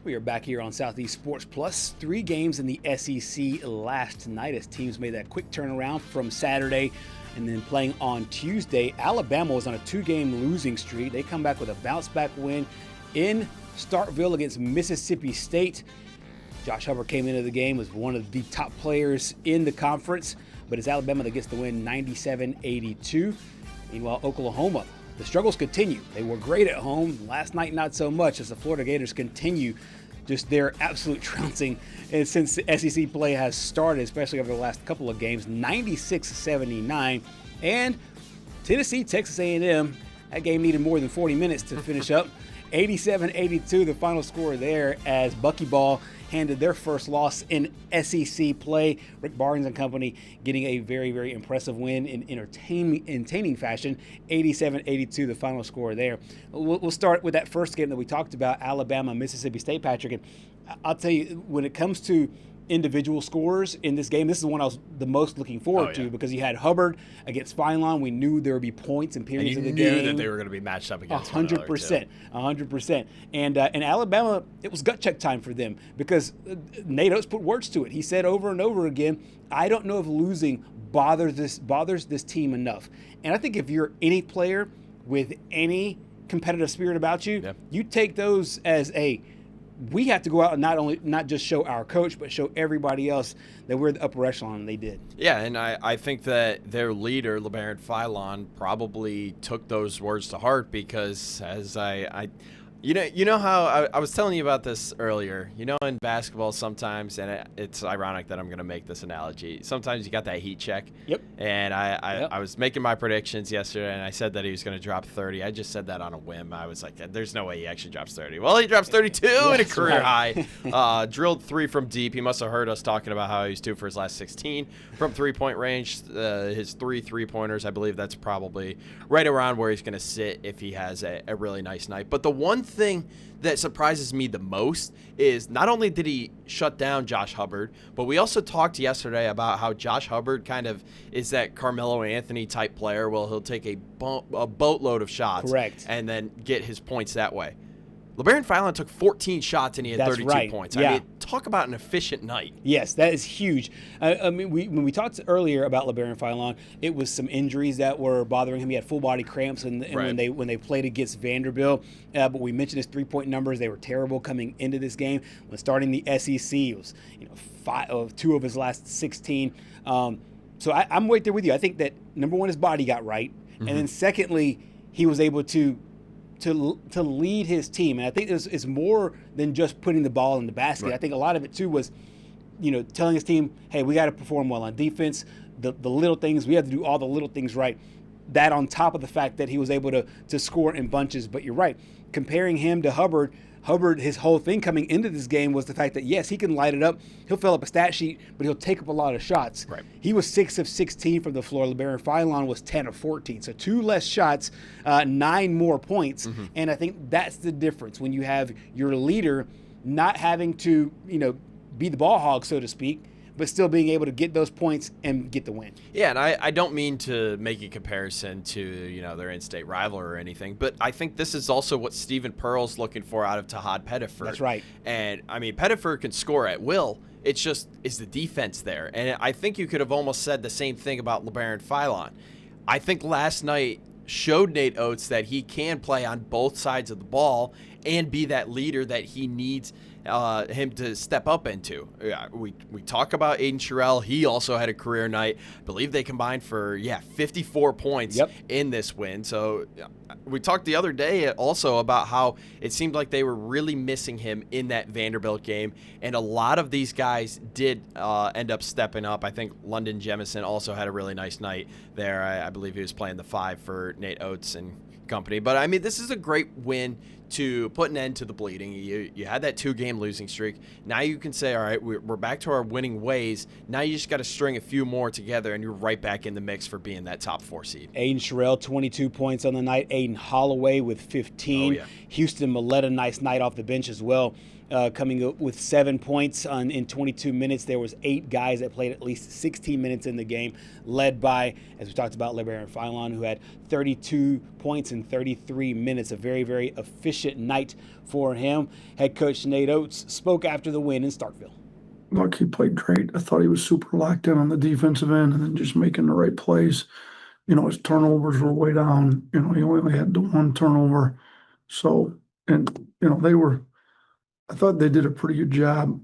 We are back here on Southeast Sports Plus. 3 games in the SEC last night as teams made that quick turnaround from Saturday and then playing on Tuesday. Alabama was on a 2-game losing streak. They come back with a bounce-back win in Starkville against Mississippi State. Josh Hubbard came into the game as one of the top players in the conference, but it's Alabama that gets the win 97-82. Meanwhile, Oklahoma, the struggles continue. They were great at home. Last night, not so much, as the Florida Gators continue just their absolute trouncing. And since the SEC play has started, especially over the last couple of games, 96-79. And Tennessee, Texas A&M, that game needed more than 40 minutes to finish up. 87-82, the final score there, as Buckyball handed their first loss in SEC play. Rick Barnes and company getting a very, very impressive win in entertaining fashion. 87-82, the final score there. We'll start with that first game that we talked about, Alabama, Mississippi State, Patrick. And I'll tell you, when it comes to individual scores in this game, this is the one I was the most looking forward to, because you had Hubbard against Feinlein. We knew there would be points and periods of the game. And you knew that they were going to be matched up against 100%. 100%. And Alabama, it was gut check time for them, because Nate Oates put words to it. He said over and over again, I don't know if losing bothers this team enough. And I think if you're any player with any competitive spirit about you, you take those as we have to go out and not just show our coach, but show everybody else that we're the upper echelon, and they did. Yeah, and I think that their leader, LeBaron Philon, probably took those words to heart, because as you know how I was telling you about this earlier. You know, in basketball sometimes, and it's ironic that I'm going to make this analogy, sometimes you got that heat check. Yep. And I was making my predictions yesterday, and I said that he was going to drop 30. I just said that on a whim. I was like, there's no way he actually drops 30. Well, he drops 32 in a career high. Drilled 3 from deep. He must have heard us talking about how he's 2 for his last 16 from 3-point range. His 3 3-pointers, I believe that's probably right around where he's going to sit if he has a really nice night. But the one thing that surprises me the most is not only did he shut down Josh Hubbard, but we also talked yesterday about how Josh Hubbard kind of is that Carmelo Anthony type player. Well, he'll take a boatload of shots, correct, and then get his points that way. LeBaron Philon took 14 shots and he had 32 points. Yeah. I mean, talk about an efficient night. Yes, that is huge. I mean, when we talked earlier about LeBaron Philon, it was some injuries that were bothering him. He had full body cramps, and when they played against Vanderbilt. But we mentioned his 3-point numbers; they were terrible coming into this game. When starting the SEC, it was 2 of his last 16. So I'm right there with you. I think that number one, his body got right, and then secondly, he was able to lead his team. And I think it's more than just putting the ball in the basket. I think a lot of it too was, telling his team, hey, we got to perform well on defense. The little things, we have to do all the little things right. That on top of the fact that he was able to score in bunches. But you're right, comparing him to Hubbard, his whole thing coming into this game was the fact that, yes, he can light it up. He'll fill up a stat sheet, but he'll take up a lot of shots. Right. He was 6 of 16 from the floor. LeBaron Philon was 10 of 14. So 2 less shots, 9 more points. And I think that's the difference when you have your leader not having to, be the ball hog, so to speak, but still being able to get those points and get the win. Yeah, and I don't mean to make a comparison to, their in-state rival or anything, but I think this is also what Stephen Pearl's looking for out of Tahad Pettiford. That's right. And, I mean, Pettiford can score at will. It's just, is the defense there? And I think you could have almost said the same thing about LeBaron Philon. I think last night showed Nate Oates that he can play on both sides of the ball and be that leader that he needs him to step up into. We talk about Aiden Sherrill. He also had a career night. I believe they combined for 54 points in this win. So we talked the other day also about how it seemed like they were really missing him in that Vanderbilt game, and a lot of these guys did end up stepping up. I think London Jemison also had a really nice night there. I believe he was playing the 5 for Nate Oates and company. But I mean, this is a great win to put an end to the bleeding. You had that 2-game losing streak. Now you can say, all right, we're back to our winning ways. Now you just got to string a few more together, and you're right back in the mix for being that top 4 seed. Aiden Sherrill, 22 points on the night. Aiden Holloway with 15. Houston Milletta, nice night off the bench as well. coming up with 7 points in 22 minutes. There was 8 guys that played at least 16 minutes in the game, led by, as we talked about, LeBaron Philon, who had 32 points in 33 minutes. A very, very efficient night for him. Head coach Nate Oates spoke after the win in Starkville. Look, he played great. I thought he was super locked in on the defensive end and then just making the right plays. His turnovers were way down. He only had the 1 turnover. So, and, I thought they did a pretty good job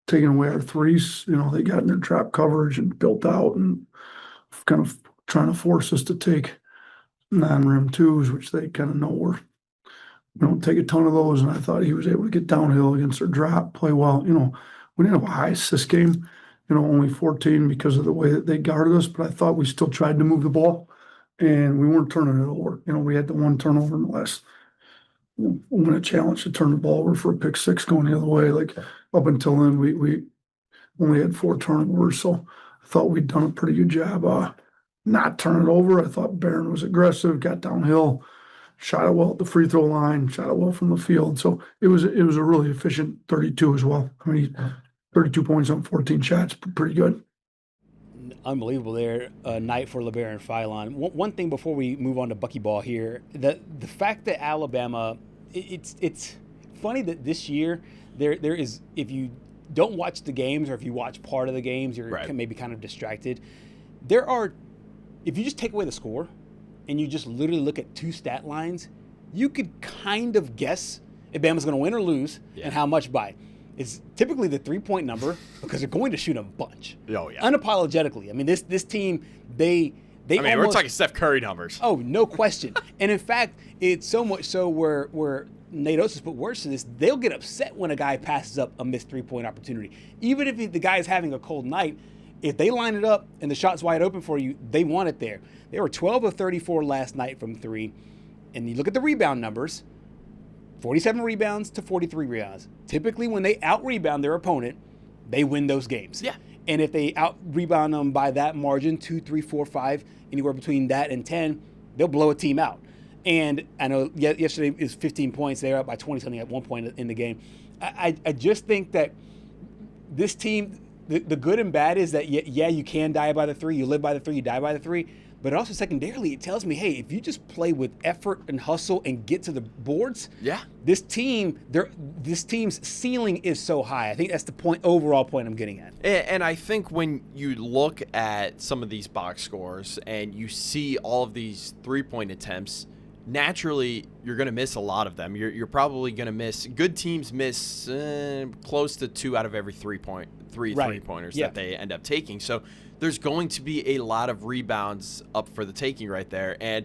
taking away our threes. They got in their trap coverage and built out and kind of trying to force us to take non-rim twos, which they kind of know we don't take a ton of those. And I thought he was able to get downhill against their drop, play well. We didn't have a high assist game, only 14 because of the way that they guarded us, but I thought we still tried to move the ball and we weren't turning it over. We had the 1 turnover in the last win a challenge to turn the ball over for a pick 6 going the other way. Like up until then, we only had 4 turnovers. So I thought we'd done a pretty good job not turning it over. I thought Barron was aggressive, got downhill, shot it well at the free throw line, shot it well from the field. So it was a really efficient 32 as well. 32 points on 14 shots, pretty good. Unbelievable there night for LeBaron Philon. One thing before we move on to buckyball here, the fact that Alabama, it's funny that this year there is, if you don't watch the games or if you watch part of the games, you're right, maybe kind of distracted. If you just take away the score and you just literally look at 2 stat lines, you could kind of guess if Bama's going to win or lose and how much by. It's typically the 3-point number because they're going to shoot a bunch. Oh, yeah. Unapologetically. I mean, this team, they we're talking Steph Curry numbers. Oh, no question. And in fact, it's so much so where Nate Oates has put words to this, they'll get upset when a guy passes up a missed 3-point opportunity. Even if the guy is having a cold night, if they line it up and the shot's wide open for you, they want it there. They were 12 of 34 last night from 3. And you look at the rebound numbers, 47 rebounds to 43 rebounds. Typically, when they out-rebound their opponent, they win those games. Yeah. And if they out-rebound them by that margin, 2, 3, 4, 5, anywhere between that and 10, they'll blow a team out. And I know yesterday it was 15 points. They were up by 20-something at one point in the game. I just think that this team, the good and bad is that, you can die by the 3. You live by the 3, you die by the 3. But also secondarily, it tells me, hey, if you just play with effort and hustle and get to the boards, this team's ceiling is so high. I think that's the overall point I'm getting at. And I think when you look at some of these box scores and you see all of these 3-point attempts, naturally you're going to miss a lot of them. You're probably going to miss. Good teams miss close to 2 out of every 3 3-pointers that they end up taking. So there's going to be a lot of rebounds up for the taking right there. And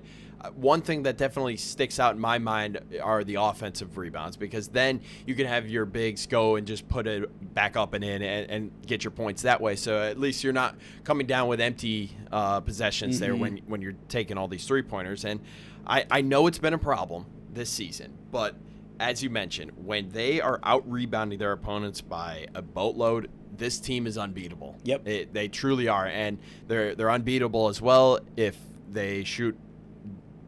one thing that definitely sticks out in my mind are the offensive rebounds, because then you can have your bigs go and just put it back up and in and get your points that way. So at least you're not coming down with empty possessions there when you're taking all these 3-pointers. And I know it's been a problem this season, but as you mentioned, when they are out-rebounding their opponents by a boatload, this team is unbeatable. Yep. They truly are, and they're unbeatable as well if they shoot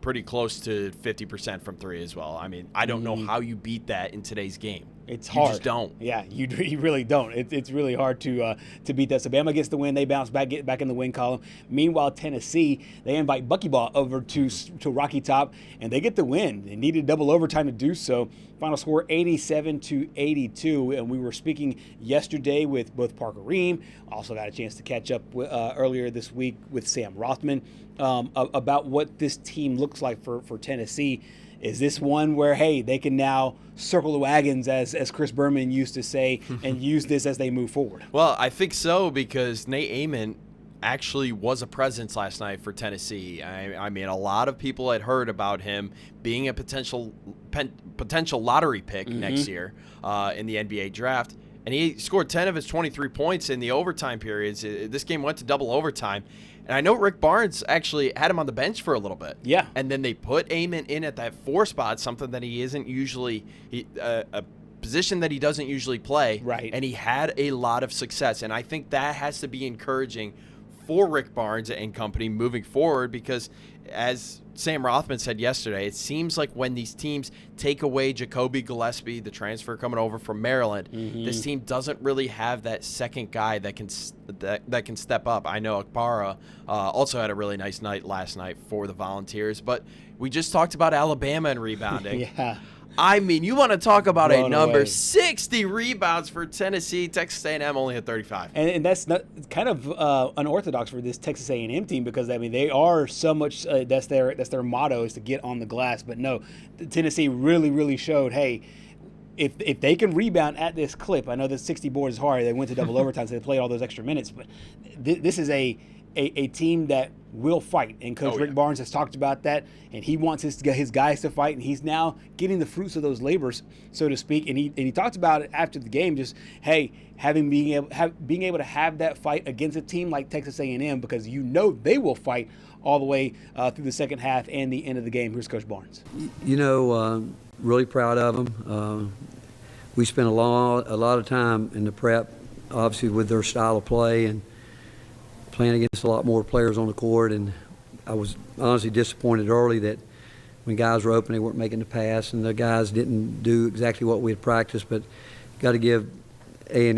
pretty close to 50% from 3 as well. I mean, I don't know how you beat that in today's game. It's hard. You just don't. Yeah, you really don't. It's really hard to beat that. So Bama gets the win. They bounce back, get back in the win column. Meanwhile, Tennessee, they invite buckyball over to Rocky Top, and they get the win. They needed double overtime to do so. Final score 87-82, and we were speaking yesterday with both Parker Ream. Also got a chance to catch up earlier this week with Sam Rothman about what this team looks like for Tennessee. Is this one where, hey, they can now circle the wagons, as Chris Berman used to say, and use this as they move forward? Well, I think so, because Nate Amon actually was a presence last night for Tennessee. I mean, a lot of people had heard about him being a potential lottery pick next year in the NBA draft. And he scored 10 of his 23 points in the overtime periods. This game went to double overtime. And I know Rick Barnes actually had him on the bench for a little bit. Yeah. And then they put Amon in at that 4 spot, something that he isn't usually a position that he doesn't usually play. Right. And he had a lot of success. And I think that has to be encouraging for Rick Barnes and company moving forward, because as Sam Rothman said yesterday, it seems like when these teams take away Jacoby Gillespie, the transfer coming over from Maryland, this team doesn't really have that second guy that can step up. I know Akbara also had a really nice night last night for the Volunteers, but we just talked about Alabama and rebounding. Yeah. I mean, you want to talk about Blown a number, away. 60 rebounds for Tennessee. Texas A&M only had 35. And that's not kind of unorthodox for this Texas A&M team, because I mean they are so much. That's their motto, is to get on the glass. But no, Tennessee really showed, hey, if they can rebound at this clip, I know that 60 boards is hard. They went to double overtime, so they played all those extra minutes. But this is a team that will fight, and Coach Rick Barnes has talked about that, and he wants his guys to fight, and he's now getting the fruits of those labors, so to speak. And he talked about it after the game, just being able to have that fight against a team like Texas A&M, because you know they will fight all the way through the second half and the end of the game. Here's Coach Barnes. Really proud of them. We spent a lot of time in the prep, obviously with their style of play and playing against a lot more players on the court, and I was honestly disappointed early that when guys were open, they weren't making the pass, and the guys didn't do exactly what we had practiced. But got to give A&M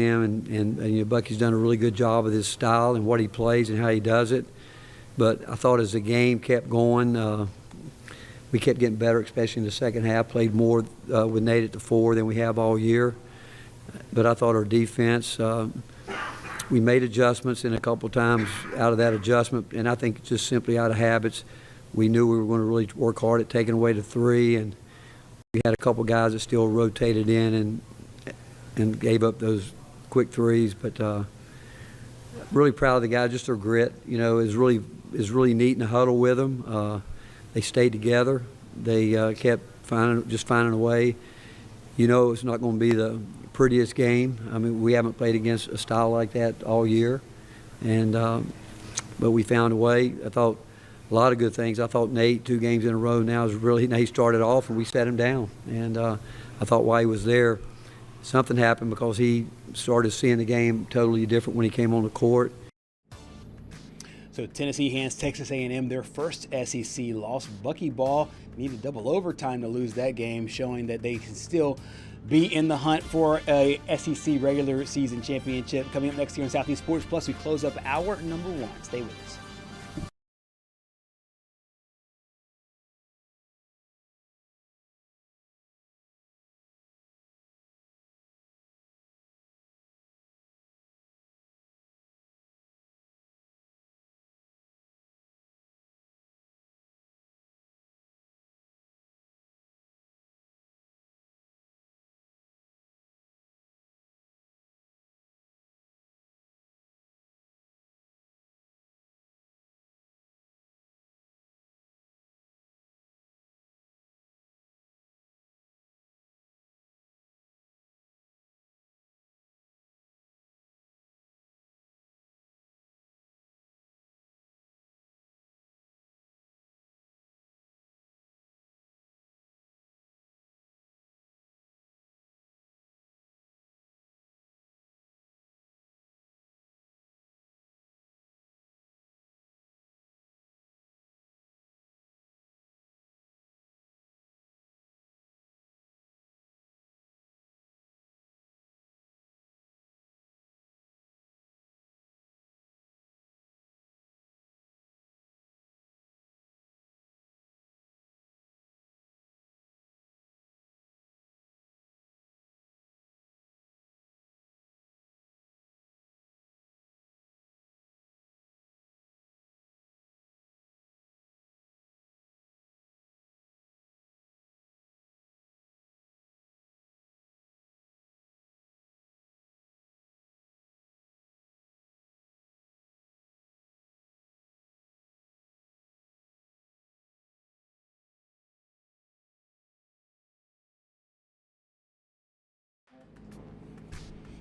and Bucky's done a really good job with his style and what he plays and how he does it. But I thought as the game kept going, we kept getting better, especially in the second half. Played more with Nate at the 4 than we have all year. But I thought our defense, we made adjustments, and a couple times out of that adjustment, and I think just simply out of habits, we knew we were going to really work hard at taking away the 3, and we had a couple guys that still rotated in and gave up those quick 3s. But really proud of the guys, just their grit. Is really neat in the huddle with them. They stayed together. They kept finding a way. It's not going to be the prettiest game. I mean, we haven't played against a style like that all year, but we found a way. I thought a lot of good things. I thought Nate, 2 games in a row now, is really. He started off and we set him down, and I thought while he was there, something happened because he started seeing the game totally different when he came on the court. So Tennessee hands Texas A&M their first SEC loss. Bucky Ball needed double overtime to lose that game, showing that they can still be in the hunt for a SEC regular season championship. Coming up next year on Southeast Sports Plus, we close up hour number 1. Stay with us.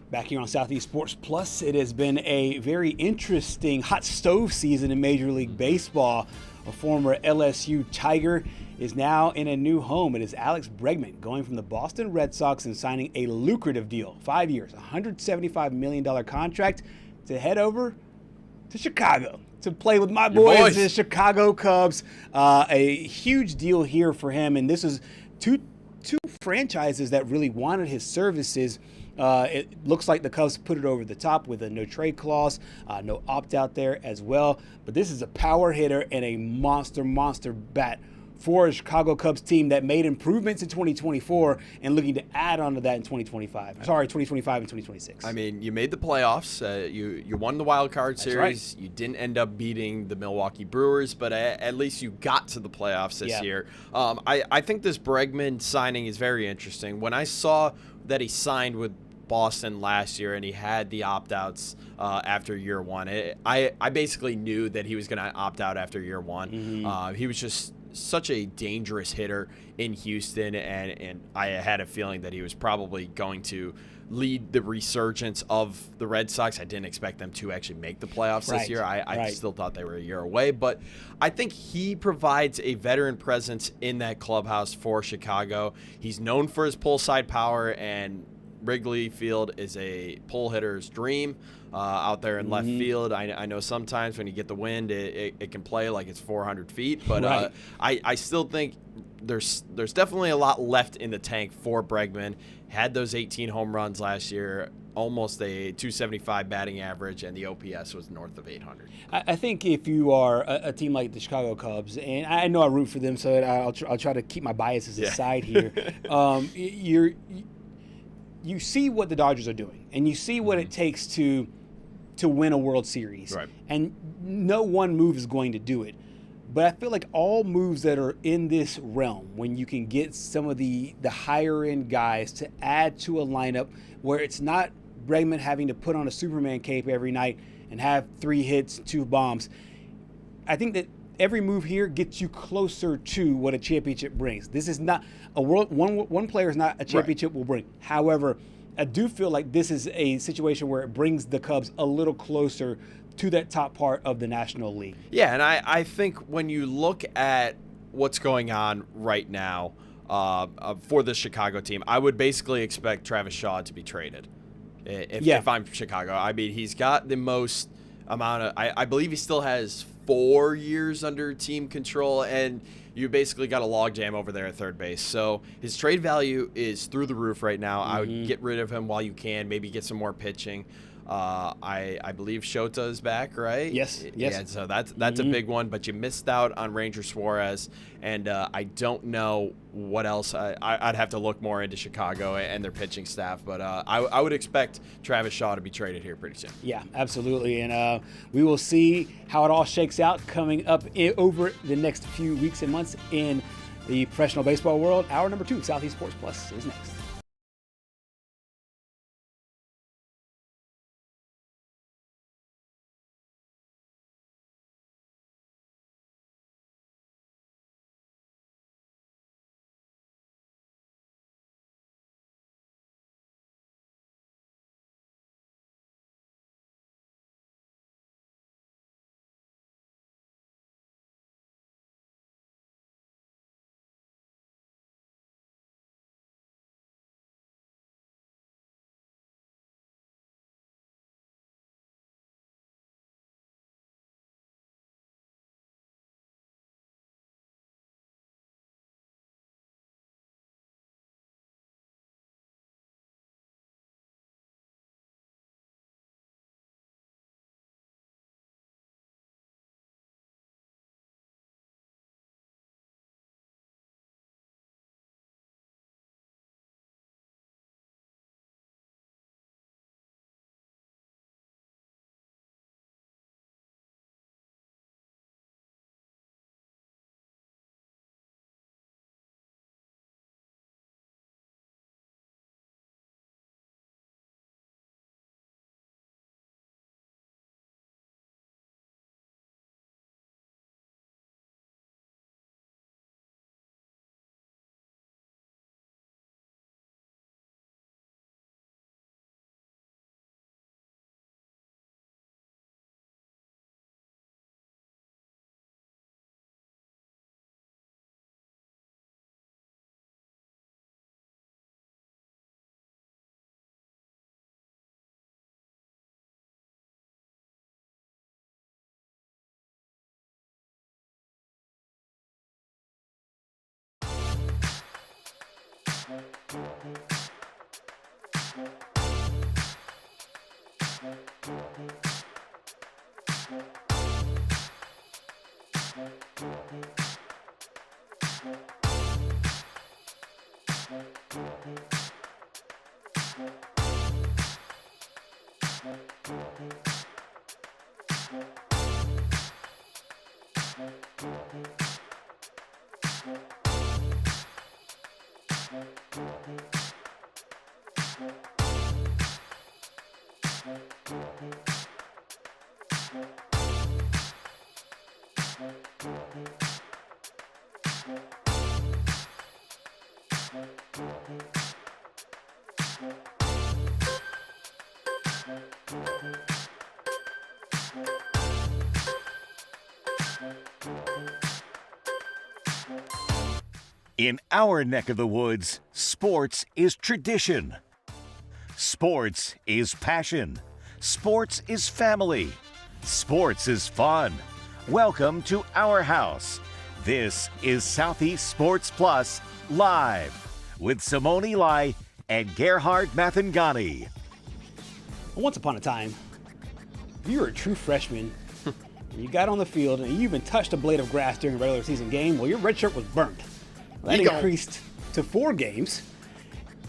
Back here on Southeast Sports Plus, it has been a very interesting hot stove season in Major League Baseball. A former LSU Tiger is now in a new home. It is Alex Bregman going from the Boston Red Sox and signing a lucrative deal, 5 years, $175 million contract to head over to Chicago to play with my boys, the Chicago Cubs. A huge deal here for him, and this is two franchises that really wanted his services. It looks like the Cubs put it over the top with a no trade clause, no opt out there as well. But this is a power hitter and a monster bat for a Chicago Cubs team that made improvements in 2024 and looking to add on to that in 2025. Sorry, 2025 and 2026. I mean, you made the playoffs. You won the wild card series. Right. You didn't end up beating the Milwaukee Brewers, but at least you got to the playoffs this year. I think this Bregman signing is very interesting. When I saw that he signed with Boston last year and he had the opt-outs after year one, I basically knew that he was going to opt out after year one. Mm-hmm. He was just such a dangerous hitter in Houston, and I had a feeling that he was probably going to lead the resurgence of the Red Sox. I didn't expect them to actually make the playoffs this year. I still thought they were a year away, but I think he provides a veteran presence in that clubhouse for Chicago. He's known for his pull side power, and Wrigley Field is a pull hitter's dream out there in left field. I know sometimes when you get the wind, it can play like it's 400 feet, but I still think there's definitely a lot left in the tank for Bregman. Had those 18 home runs last year, almost a 275 batting average, and the OPS was north of 800. I think if you are a team like the Chicago Cubs, and I know I root for them, so I'll try to keep my biases aside here. You see what the Dodgers are doing, and you see what it takes to win a World Series. Right. And no one move is going to do it. But I feel like all moves that are in this realm, when you can get some of the higher-end guys to add to a lineup where it's not Bregman having to put on a Superman cape every night and have 3 hits, 2 bombs, I think that every move here gets you closer to what a championship brings. This is not a world. One player is not a championship will bring. However, I do feel like this is a situation where it brings the Cubs a little closer to that top part of the National League. Yeah, and I think when you look at what's going on right now for the Chicago team, I would basically expect Travis Shaw to be traded. If I'm Chicago, I mean, he's got the most amount of. I believe he still has 4 years under team control, and you basically got a logjam over there at third base. So his trade value is through the roof right now. I would get rid of him while you can, maybe get some more pitching. I believe Shota is back, right? Yes. Yeah, so that's a big one, but you missed out on Ranger Suarez, and I don't know what else. I'd have to look more into Chicago and their pitching staff, but I would expect Travis Shaw to be traded here pretty soon. Yeah, absolutely, and we will see how it all shakes out coming up over the next few weeks and months in the professional baseball world. Hour number 2, Southeast Sports Plus, is next. In our neck of the woods, sports is tradition. Sports is passion. Sports is family. Sports is fun. Welcome to our house. This is Southeast Sports Plus Live with Simone Eli and Gerhard Mathangani. Once upon a time, you were a true freshman. You got on the field and you even touched a blade of grass during a regular season game. Well, your red shirt was burnt. That increased to 4 games,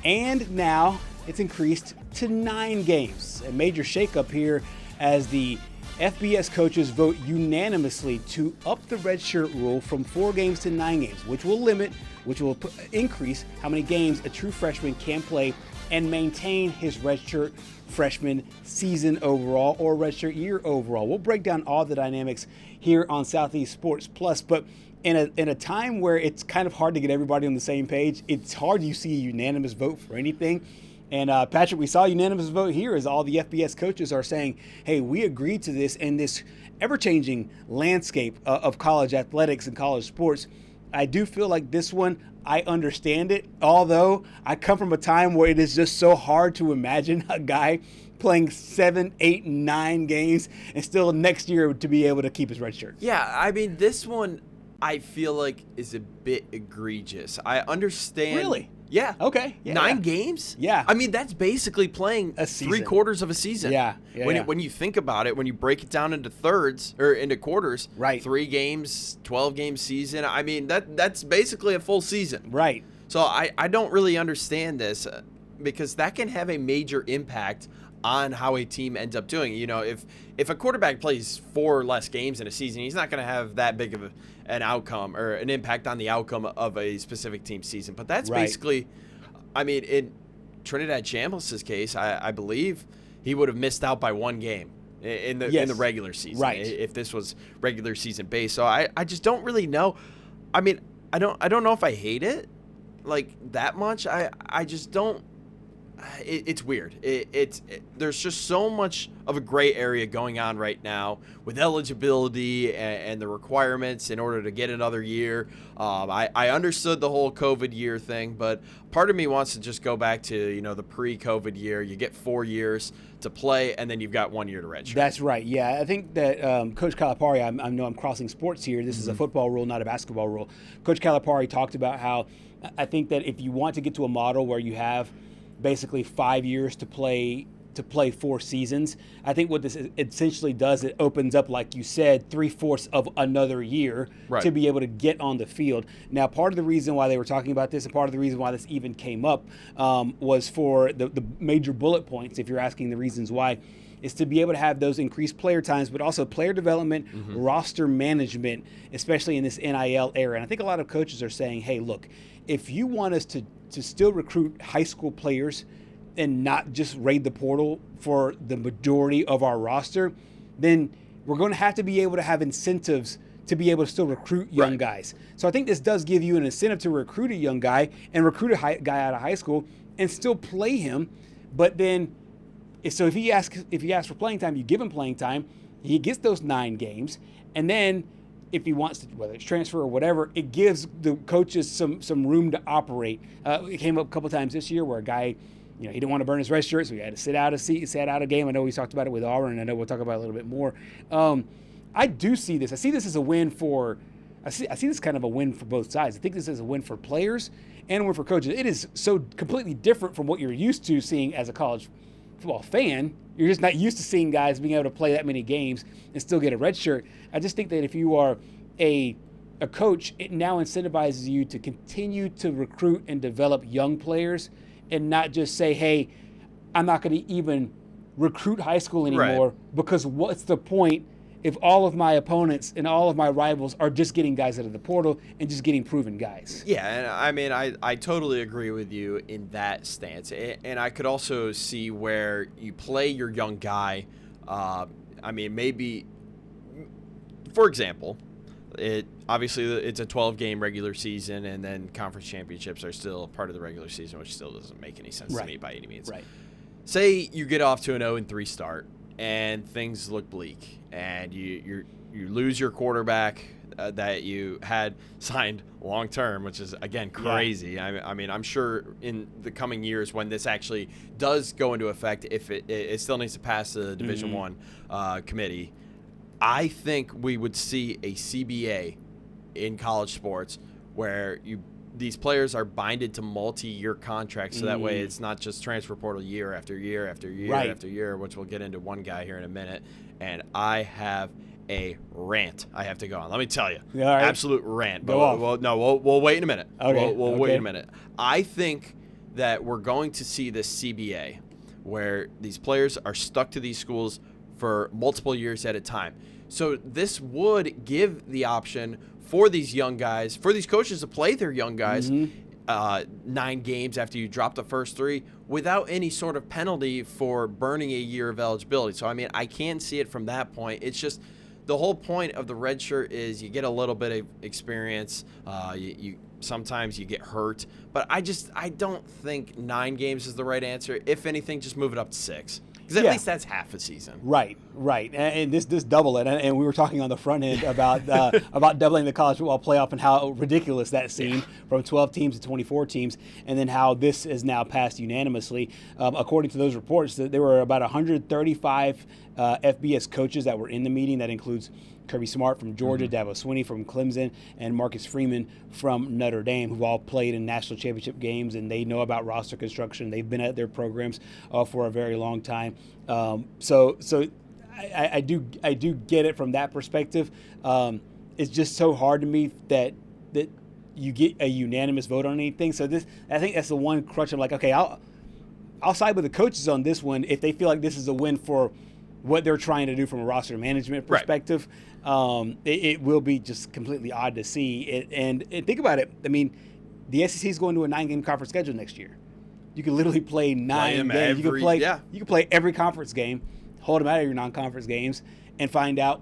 and now it's increased to 9 games. A major shakeup here as the FBS coaches vote unanimously to up the redshirt rule from 4 games to 9 games, which will increase how many games a true freshman can play and maintain his redshirt freshman season overall or redshirt year overall. We'll break down all the dynamics here on Southeast Sports Plus, but in a time where it's kind of hard to get everybody on the same page, it's hard you see a unanimous vote for anything. And Patrick, we saw a unanimous vote here as all the FBS coaches are saying, hey, we agree to this in this ever-changing landscape of college athletics and college sports. I do feel like this one, I understand it, although I come from a time where it is just so hard to imagine a guy playing 7, 8, 9 games and still next year to be able to keep his red shirt. Yeah, I mean, this one I feel like is a bit egregious. I understand. Really? Yeah. Okay. Yeah, 9 games? Yeah. I mean, that's basically playing a season. 3/4 of a season. Yeah. When you think about it, when you break it down into thirds or into quarters, right? 3 games, 12-game season. I mean, that's basically a full season. Right. So I don't really understand this because that can have a major impact on how a team ends up doing. You know, if a quarterback plays 4 less games in a season, he's not going to have that big of an outcome or an impact on the outcome of a specific team's season. But that's basically, I mean, in Trinidad Chambliss' case, I believe he would have missed out by 1 game in the regular season, if this was regular season based. So I just don't really know. I mean, I don't know if I hate it like that much. I just don't. It's weird. There's just so much of a gray area going on right now with eligibility and the requirements in order to get another year. I understood the whole COVID year thing, but part of me wants to just go back to the pre-COVID year. You get 4 years to play, and then you've got 1 year to redshirt. That's right. Yeah, I think that Coach Calipari. I know I'm crossing sports here. This is a football rule, not a basketball rule. Coach Calipari talked about how I think that if you want to get to a model where you have basically 5 years to play 4 seasons. I think what this essentially does, it opens up, like you said, 3/4 of another year to be able to get on the field. Now, part of the reason why they were talking about this and part of the reason why this even came up was for the major bullet points, if you're asking the reasons why, is to be able to have those increased player times, but also player development, roster management, especially in this NIL era. And I think a lot of coaches are saying, hey, look, if you want us to still recruit high school players and not just raid the portal for the majority of our roster, then we're going to have to be able to have incentives to be able to still recruit young guys. So I think this does give you an incentive to recruit a young guy and recruit a guy out of high school and still play him. But then, so if he asks for playing time, you give him playing time. He gets those 9 games, and then if he wants to, whether it's transfer or whatever, it gives the coaches some room to operate. It came up a couple times this year where a guy, he didn't want to burn his red shirt, so he had to sit out a game. I know we talked about it with Auburn, and I know we'll talk about it a little bit more. I do see this. I see this as a win for I see this kind of a win for both sides. I think this is a win for players and a win for coaches. It is so completely different from what you're used to seeing as a college football fan. You're just not used to seeing guys being able to play that many games and still get a red shirt. I just think that if you are a coach, it now incentivizes you to continue to recruit and develop young players and not just say, hey, I'm not going to even recruit high school anymore, because what's the point if all of my opponents and all of my rivals are just getting guys out of the portal and just getting proven guys? Yeah, and I mean, I totally agree with you in that stance. And I could also see where you play your young guy. I mean, maybe, for example, obviously it's a 12-game regular season, and then conference championships are still part of the regular season, which still doesn't make any sense to me by any means. Right. Say you get off to an 0-3 start, and things look bleak, and you lose your quarterback that you had signed long term, which is again crazy. Yeah. I mean, I'm sure in the coming years when this actually does go into effect, if it still needs to pass the Division I committee, I think we would see a CBA in college sports where these players are binded to multi-year contracts, so that way it's not just transfer portal year after year after year after year, which we'll get into one guy here in a minute. And I have a rant I have to go on. Let me tell you, absolute rant. But we'll wait in a minute. Okay. We'll wait in a minute. I think that we're going to see this CBA where these players are stuck to these schools for multiple years at a time. So this would give the option for these young guys, for these coaches to play their young guys 9 games after you drop the first 3 without any sort of penalty for burning a year of eligibility. So, I mean, I can see it from that point. It's just the whole point of the red shirt is you get a little bit of experience. Sometimes you get hurt. But I don't think 9 games is the right answer. If anything, just move it up to 6. Because at least that's half a season. Right. And this double it. And we were talking on the front end about doubling the college football playoff and how ridiculous that seemed from 12 teams to 24 teams, and then how this is now passed unanimously. According to those reports, there were about 135 FBS coaches that were in the meeting. That includes Kirby Smart from Georgia, Davos Swinney from Clemson, and Marcus Freeman from Notre Dame, who've all played in national championship games, and they know about roster construction. They've been at their programs for a very long time. So I do get it from that perspective. It's just so hard to me that you get a unanimous vote on anything. So I think that's the one crutch. I'm like, okay, I'll side with the coaches on this one if they feel like this is a win for what they're trying to do from a roster management perspective. It will be just completely odd to see it. And think about it. I mean, the SEC is going to a 9-game conference schedule next year. You can literally play 9 games. You can play every conference game, hold them out of your non-conference games, and find out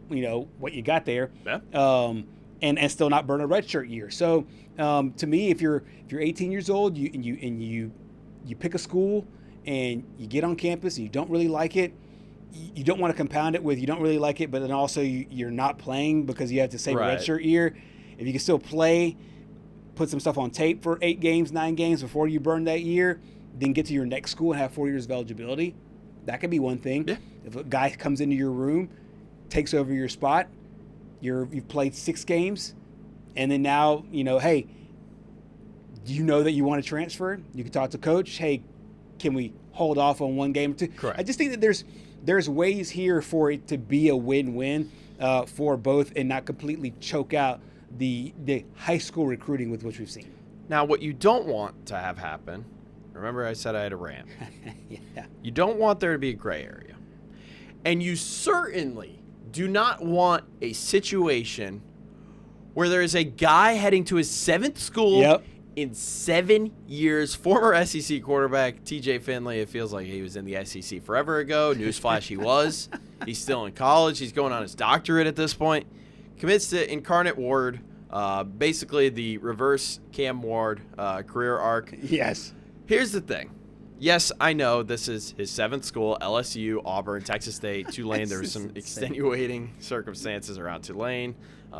what you got there, and still not burn a redshirt year. So to me, if you're 18 years old, you pick a school and you get on campus and you don't really like it. You don't want to compound it with you don't really like it, but then also you're not playing because you have to save a redshirt year. If you can still play, put some stuff on tape for 8 games, 9 games before you burn that year, then get to your next school and have 4 years of eligibility. That could be one thing. Yeah. If a guy comes into your room, takes over your spot, you've played 6 games, and then now, hey, do you know that you want to transfer? You can talk to coach. Hey, can we hold off on 1 game or 2? Correct. I just think that there's ways here for it to be a win-win for both and not completely choke out the high school recruiting with which we've seen. Now, what you don't want to have happen, remember I said I had a rant. Yeah. You don't want there to be a gray area. And you certainly do not want a situation where there is a guy heading to his 7th school in 7 years, former SEC quarterback TJ Finley. It feels like he was in the SEC forever ago. Newsflash, he was. He's still in college. He's going on his doctorate at this point. Commits to Incarnate Word, basically the reverse Cam Ward career arc. Yes. Here's the thing. Yes, I know this is his 7th school, LSU, Auburn, Texas State, Tulane. There were some extenuating circumstances around Tulane.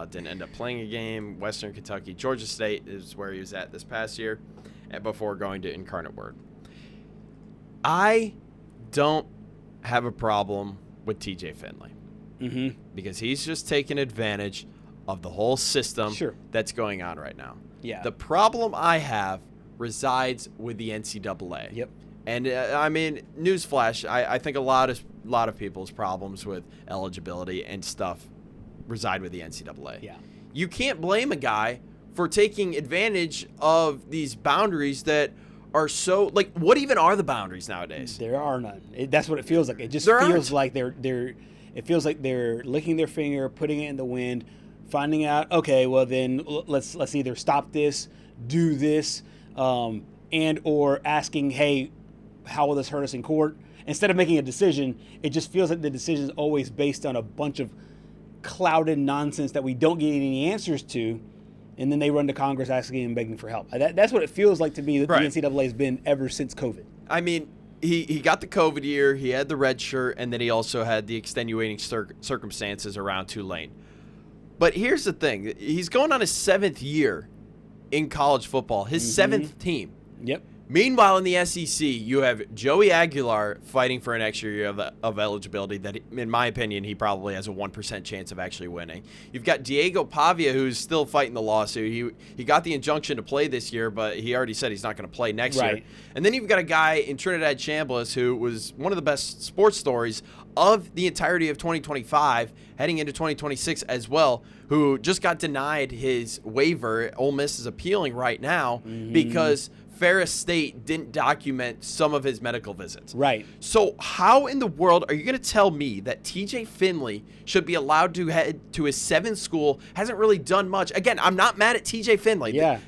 Didn't end up playing a game. Western Kentucky, Georgia State is where he was at this past year before going to Incarnate Word. I don't have a problem with TJ Finley because he's just taken advantage of the whole system Sure. that's going on right now. Yeah. The problem I have resides with the NCAA. Yep. And I mean, newsflash, I think a lot of people's problems with eligibility and stuff reside with the NCAA. Yeah. You can't blame a guy for taking advantage of these boundaries that are so, like, what even are the boundaries nowadays? There are none. That's what it feels like. It just There feels aren't. like it feels like they're licking their finger, putting it in the wind, finding out, okay, well then let's either stop this, do this, and or asking, hey, how will this hurt us in court? Instead of making a decision, it just feels like the decision is always based on a bunch of clouded nonsense that we don't get any answers to, and then they run to Congress asking and begging for help. That's what it feels like to me that Right. the NCAA has been ever since COVID. I mean, he got the COVID year, he had the red shirt, and then he also had the extenuating circumstances around Tulane. But here's the thing. He's going on his 7th year in college football, his 7th team. Yep. Meanwhile, in the SEC, you have Joey Aguilar fighting for an extra year of eligibility that, in my opinion, he probably has a 1% chance of actually winning. You've got Diego Pavia, who's still fighting the lawsuit. He got the injunction to play this year, but he already said he's not going to play next year. And then you've got a guy in Trinidad Chambliss who was one of the best sports stories of the entirety of 2025, heading into 2026 as well, who just got denied his waiver. Ole Miss is appealing right now because Ferris State didn't document some of his medical visits. Right. So how in the world are you going to tell me that TJ Finley should be allowed to head to his 7th school, hasn't really done much? Again, I'm not mad at TJ Finley. Yeah.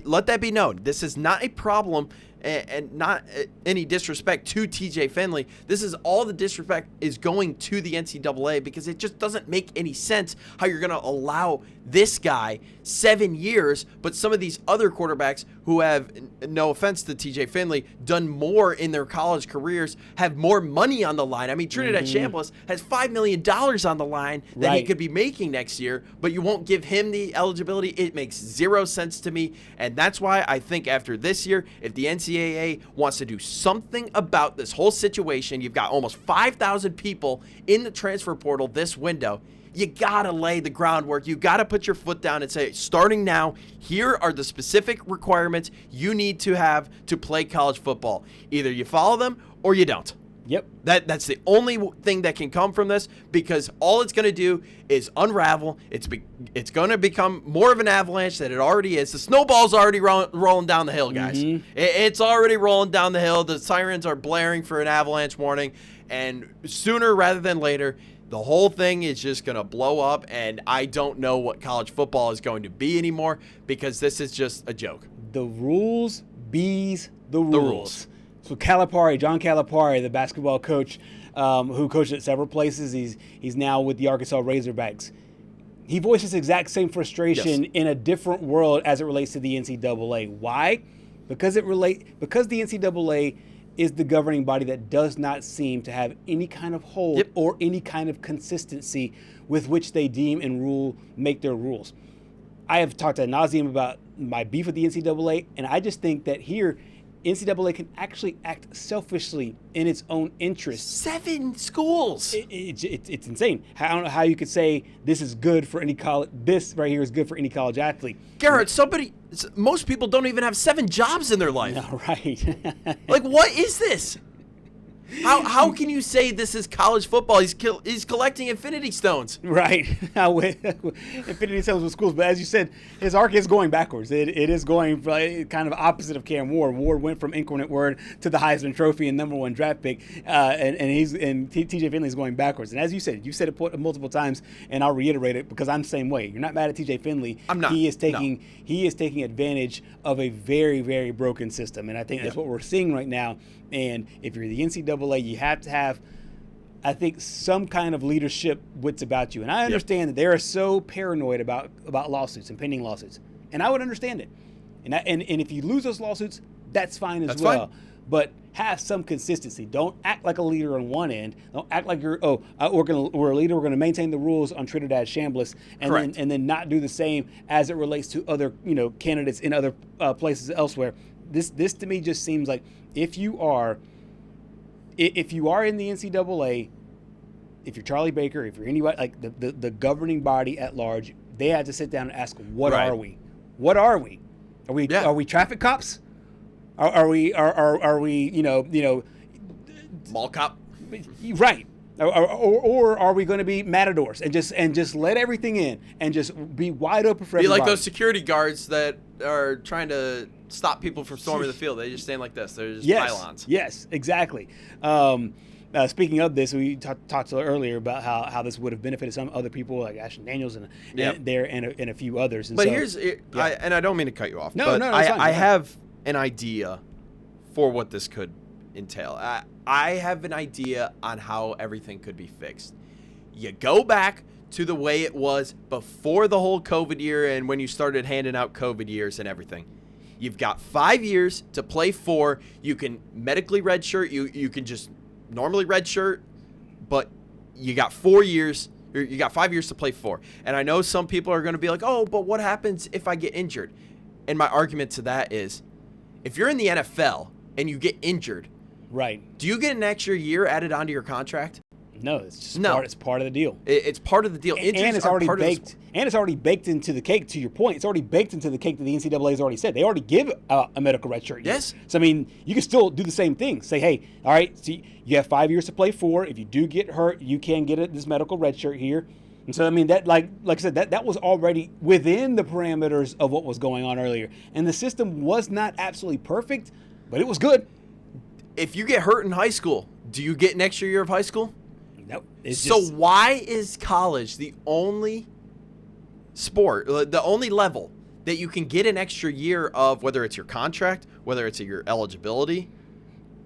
Let that be known. This is not a problem and not any disrespect to TJ Finley. This is all the disrespect is going to the NCAA because it just doesn't make any sense how you're going to allow this guy 7 years, but some of these other quarterbacks who have, no offense to TJ Finley, done more in their college careers, have more money on the line. I mean, Trinidad Chambliss has $5 million on the line that he could be making next year, but you won't give him the eligibility. It makes zero sense to me, and that's why I think after this year, if the NCAA wants to do something about this whole situation, you've got almost 5,000 people in the transfer portal this window. You got to lay the groundwork. You got to put your foot down and say, starting now, here are the specific requirements you need to have to play college football. Either you follow them or you don't. Yep. That's the only thing that can come from this, because all it's going to do is unravel. It's going to become more of an avalanche than it already is. The snowball's already rolling down the hill, guys. It's already rolling down the hill. The sirens are blaring for an avalanche warning, and sooner rather than later, the whole thing is just going to blow up, and I don't know what college football is going to be anymore because this is just a joke. The rules bees the rules. So John Calipari, the basketball coach who coached at several places, he's now with the Arkansas Razorbacks. He voices the exact same frustration in a different world as it relates to the NCAA. Why? Because the NCAA is the governing body that does not seem to have any kind of hold or any kind of consistency with which they deem and make their rules. I have talked ad nauseum about my beef with the NCAA, and I just think that here, NCAA can actually act selfishly in its own interest. 7 schools. It's insane. I don't know how you could say this is good for any college. This right here is good for any college athlete. Gerhard, most people don't even have 7 jobs in their life. No, right. Like, what is this? How can you say this is college football? He's collecting Infinity Stones. Right. Infinity Stones with schools. But as you said, his arc is going backwards. It is going kind of opposite of Cam Ward. Ward went from Incarnate Word to the Heisman Trophy and #1 draft pick. And TJ Finley is going backwards. And as you said it multiple times, and I'll reiterate it because I'm the same way. You're not mad at TJ Finley. I'm not. He is taking advantage of a very, very broken system. And I think that's what we're seeing right now. And if you're the NCAA, you have to have, I think, some kind of leadership wits about you. And I understand that they are so paranoid about lawsuits and pending lawsuits. And I would understand it. And if you lose those lawsuits, that's fine as well. Fine. But have some consistency. Don't act like a leader on one end. Don't act like we're a leader. We're going to maintain the rules on Trinidad Chambliss, and then not do the same as it relates to other candidates in other places elsewhere. This to me just seems like if you are in the NCAA, if you're Charlie Baker, if you're anybody like the governing body at large, they had to sit down and ask, what Right. are we? What are we? Are we traffic cops? Are we Mall cop? right? Or are we going to be matadors and just let everything in and just be wide open for everybody? Be like those security guards that are trying to stop people from storming the field. They just stand like this. They're just pylons. Yes, exactly. Speaking of this, we talked earlier about how this would have benefited some other people like Ashton Daniels and a few others. And but so, I don't mean to cut you off. No, I have an idea for what this could entail. I have an idea on how everything could be fixed. You go back to the way it was before the whole COVID year and when you started handing out COVID years and everything. You've got 5 years to play 4. You can medically redshirt. You can just normally redshirt, but you got 4 years. Or you got 5 years to play 4. And I know some people are going to be like, oh, but what happens if I get injured? And my argument to that is, if you're in the NFL and you get injured, right? Do you get an extra year added onto your contract? No, it's just it's part of the deal. It's part of the deal. And it's already baked. And it's already baked into the cake. To your point, it's already baked into the cake that the NCAA has already said. They already give a medical redshirt year. Yes. So I mean, you can still do the same thing. Say, hey, all right, see, you have 5 years to play 4. If you do get hurt, you can get this medical redshirt here. And so I mean, that like I said, that was already within the parameters of what was going on earlier. And the system was not absolutely perfect, but it was good. If you get hurt in high school, do you get an extra year of high school? No. So why is college the only sport, the only level that you can get an extra year of, whether it's your contract, whether it's your eligibility,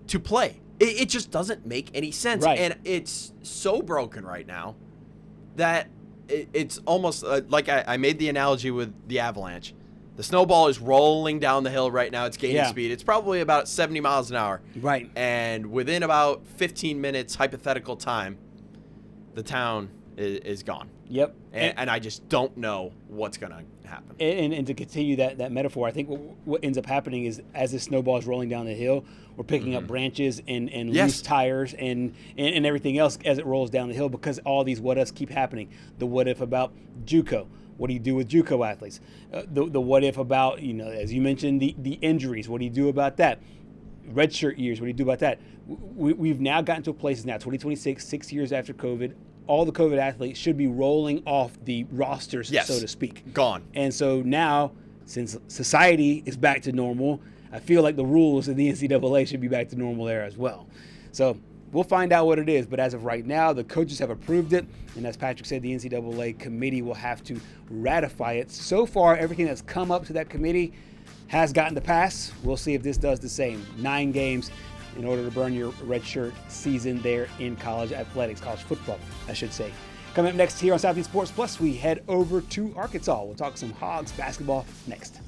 to play? It just doesn't make any sense. Right. And it's so broken right now that it's almost like I made the analogy with the Avalanche. The snowball is rolling down the hill right now. It's gaining speed. It's probably about 70 miles an hour. Right. And within about 15 minutes, hypothetical time, the town is gone. Yep. And I just don't know what's going to happen. And to continue that metaphor, I think what ends up happening is as this snowball is rolling down the hill, we're picking up branches and loose tires and everything else as it rolls down the hill because all these what-ifs keep happening. The what-if about JUCO. What do you do with JUCO athletes? The what if about, as you mentioned, the injuries. What do you do about that? Redshirt years. What do you do about that? We've now gotten to a place now, 2026, 6 years after COVID, all the COVID athletes should be rolling off the rosters, so to speak. Gone. And so now, since society is back to normal, I feel like the rules in the NCAA should be back to normal there as well. So we'll find out what it is, but as of right now, the coaches have approved it, and as Patrick said, the NCAA committee will have to ratify it. So far, everything that's come up to that committee has gotten the pass. We'll see if this does the same. 9 games in order to burn your redshirt season there in college athletics, college football, I should say. Coming up next here on Southeast Sports Plus, we head over to Arkansas. We'll talk some Hogs basketball next.